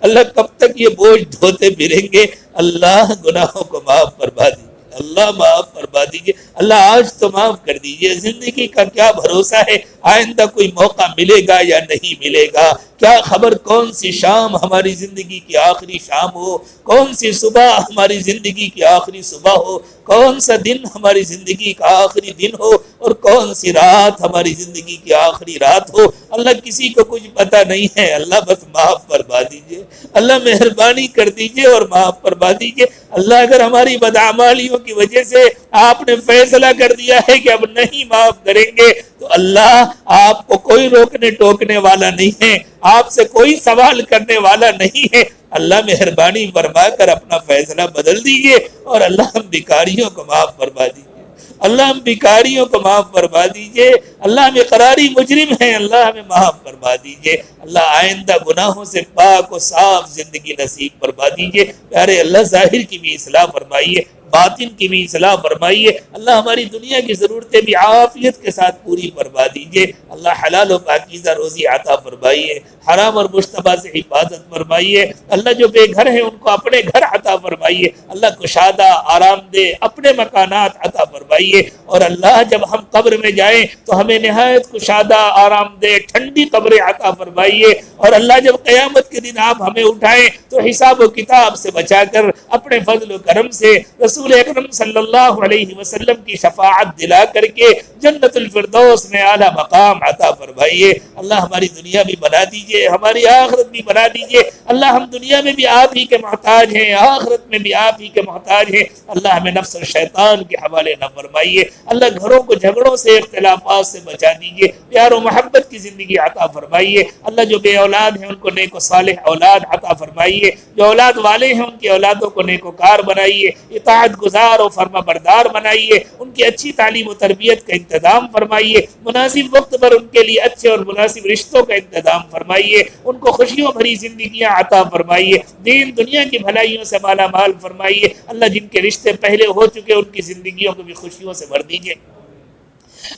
اللہ. کب تک یہ بوجھ دھوتے پھریں گے اللہ. گناہوں کو معاف فرما دیجیے اللہ. معاف فرما دیجیے اللہ. آج تو معاف کر دیجیے. زندگی کا کیا بھروسہ ہے، آئندہ کوئی موقع ملے گا یا نہیں ملے گا، کیا خبر کون سی شام ہماری زندگی کی آخری شام ہو، کون سی صبح ہماری زندگی کی آخری صبح ہو، کون سا دن ہماری زندگی کا آخری دن ہو، اور کون سی رات ہماری زندگی کی آخری رات ہو اللہ. کسی کو کچھ پتہ نہیں ہے اللہ. بس معاف فرما دیجیے اللہ. مہربانی کر دیجیے اور معاف فرما دیجیے اللہ. اگر ہماری بدعمالیوں کی وجہ سے آپ نے فیصلہ کر دیا ہے کہ اب نہیں معاف کریں گے تو اللہ آپ کو کوئی روکنے ٹوکنے والا نہیں ہے، آپ سے کوئی سوال کرنے والا نہیں ہے اللہ. مہربانی فرما کر اپنا فیصلہ بدل دیجیے اور اللہ ہم بھکاریوں کو معاف فرما دیجیے اللہ. ہم بھکاریوں کو معاف فرما دیجیے اللہ. ہم اقراری مجرم ہیں اللہ. ہمیں معاف فرما دیجیے اللہ. آئندہ گناہوں سے پاک و صاف زندگی نصیب فرما دیجیے پیارے اللہ. ظاہر کی بھی اصلاح فرمائیے، باطن کی بھی اصلاح فرمائیے اللہ. ہماری دنیا کی ضرورتیں بھی عافیت کے ساتھ پوری فرما دیجیے اللہ. حلال و پاکیزہ روزی عطا فرمائیے، حرام اور مشتبہ سے حفاظت فرمائیے اللہ. جو بے گھر ہیں ان کو اپنے گھر عطا فرمائیے اللہ. کشادہ آرام دہ اپنے مکانات عطا فرمائیے. اور اللہ جب ہم قبر میں جائیں تو ہمیں نہایت کشادہ آرام دہ ٹھنڈی قبر عطا فرمائیے. اور اللہ جب قیامت کے دن آپ ہمیں اٹھائیں تو حساب و کتاب سے بچا کر اپنے فضل و کرم سے رسول اکرم صلی اللہ علیہ وسلم کی شفاعت دلا کر کے جنت الفردوس میں اعلیٰ مقام عطا فرمائیے اللہ. ہماری دنیا بھی بنا دیجئے، ہماری آخرت بھی بنا دیجئے اللہ. ہم دنیا میں بھی آپ ہی کے محتاج ہیں، آخرت میں بھی آپ ہی کے محتاج ہیں اللہ. ہمیں نفس اور شیطان کے حوالے نہ فرمائیے اللہ. گھروں کو جھگڑوں سے، اختلافات سے بچا دیجئے، پیار و محبت کی زندگی عطا فرمائیے اللہ. جو بے اولاد ہیں ان کو نیک و صالح اولاد عطا فرمائیے، جو اولاد والے ہیں ان کی اولادوں کو نیک و کار بنائیے، اطاعت گزار و فرما بردار بنائیے، ان کی اچھی تعلیم و تربیت کا انتظام فرمائیے، مناسب وقت پر ان کے لیے اچھے اور مناسب رشتوں کا انتظام فرمائیے، ان کو خوشیوں بھری زندگیاں عطا فرمائیے، دین دنیا کی بھلائیوں سے مالا مال فرمائیے اللہ. جن کے رشتے پہلے ہو چکے ان کی زندگیوں کو بھی خوشیوں سے بھر دیجیے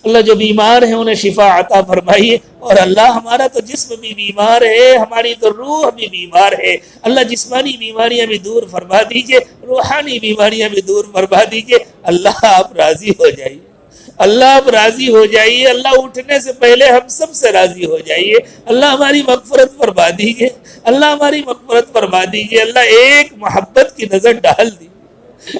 اللہ. جو بیمار ہیں انہیں شفا عطا فرمائیے. اور اللہ ہمارا تو جسم بھی بیمار ہے، ہماری تو روح بھی بیمار ہے اللہ. جسمانی بیماریاں بھی دور فرما دیجئے، روحانی بیماریاں بھی دور فرما دیجئے اللہ. آپ راضی ہو جائیے اللہ. آپ راضی ہو جائیے اللہ. اٹھنے سے پہلے ہم سب سے راضی ہو جائیے اللہ. ہماری مغفرت فرما دیجئے اللہ. ہماری مغفرت فرما دیجئے اللہ. ایک محبت کی نظر ڈال دیجیے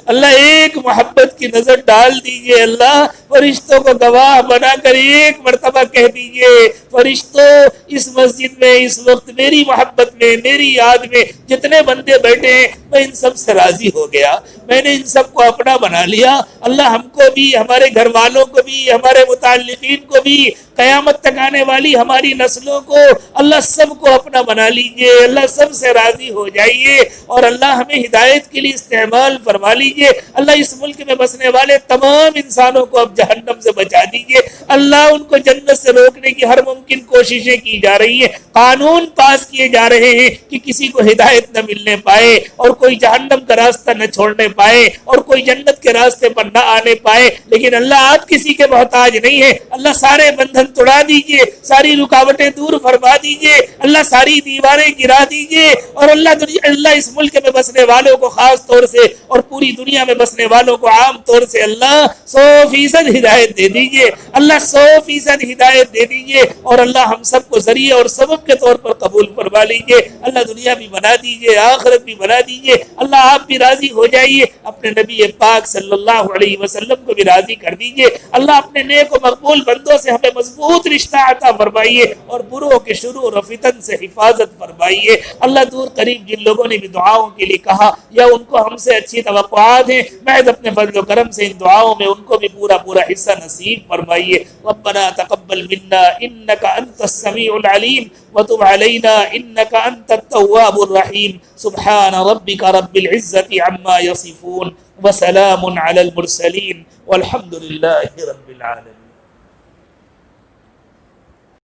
اللہ ایک محبت کی نظر ڈال دیجئے، اللہ فرشتوں کو گواہ بنا کر ایک مرتبہ کہہ دیجئے فرشتوں اس مسجد میں اس وقت میری محبت میں میری یاد میں جتنے بندے بیٹھے ہیں میں ان سب سے راضی ہو گیا، میں نے ان سب کو اپنا بنا لیا۔ اللہ ہم کو بھی، ہمارے گھر والوں کو بھی، ہمارے متعلقین کو بھی، قیامت تک آنے والی ہماری نسلوں کو اللہ سب کو اپنا بنا لیجئے، اللہ سب سے راضی ہو جائیے، اور اللہ ہمیں ہدایت کے لیے استعمال فرما لیجئے۔ اللہ اس ملک میں بسنے والے تمام انسانوں کو اب جہنم سے بچا دیجئے، اللہ ان کو جنت سے روکنے کی ہر ممکن کوششیں کی جا رہی ہیں، قانون پاس کیے جا رہے ہیں کہ کسی کو ہدایت نہ ملنے پائے اور کوئی جہنم کا راستہ نہ چھوڑنے پائے اور کوئی جنت کے راستے پر نہ آنے پائے، لیکن اللہ آپ کسی کے محتاج نہیں ہے۔ اللہ سارے بندھن توڑا دیجئے، ساری رکاوٹیں دور فرما دیجئے، اللہ ساری دیواریں گرا دیجئے، اور اللہ اس ملک میں بسنے والوں کو خاص طور سے اور پوری دنیا میں بسنے والوں کو عام طور سے اللہ 100% ہدایت دے دیجئے، اللہ 100% ہدایت دے دیجئے، اور اللہ ہم سب کو ذریعہ اور سبب کے طور پر قبول فرما لیجئے۔ اللہ دنیا بھی بنا دیجئے، آخرت بھی بنا دیجئے، اللہ آپ بھی راضی ہو جائیے، اپنے نبی پاک صلی اللہ علیہ وسلم کو بھی راضی کر دیجئے۔ اللہ اپنے نیک و مقبول بندوں سے ہمیں مضبوط رشتہ عطا فرمائیے، اور بروں کے شرور و فتن سے حفاظت فرمائیے۔ اللہ دور قریب جن لوگوں نے بھی دعاؤں کے لیے کہا یا ان کو ہم سے اچھی توقعات ہیں، محض اپنے فضل و کرم سے ان دعاؤں میں ان کو بھی پورا حصہ نصیب فرمائیے۔ ربنا تقبل منا انك انت السميع العليم وتب علينا انك انت التواب الرحيم۔ سبحان ربك رب العزة عما يصفون وسلام على المرسلين والحمد لله رب العالمين۔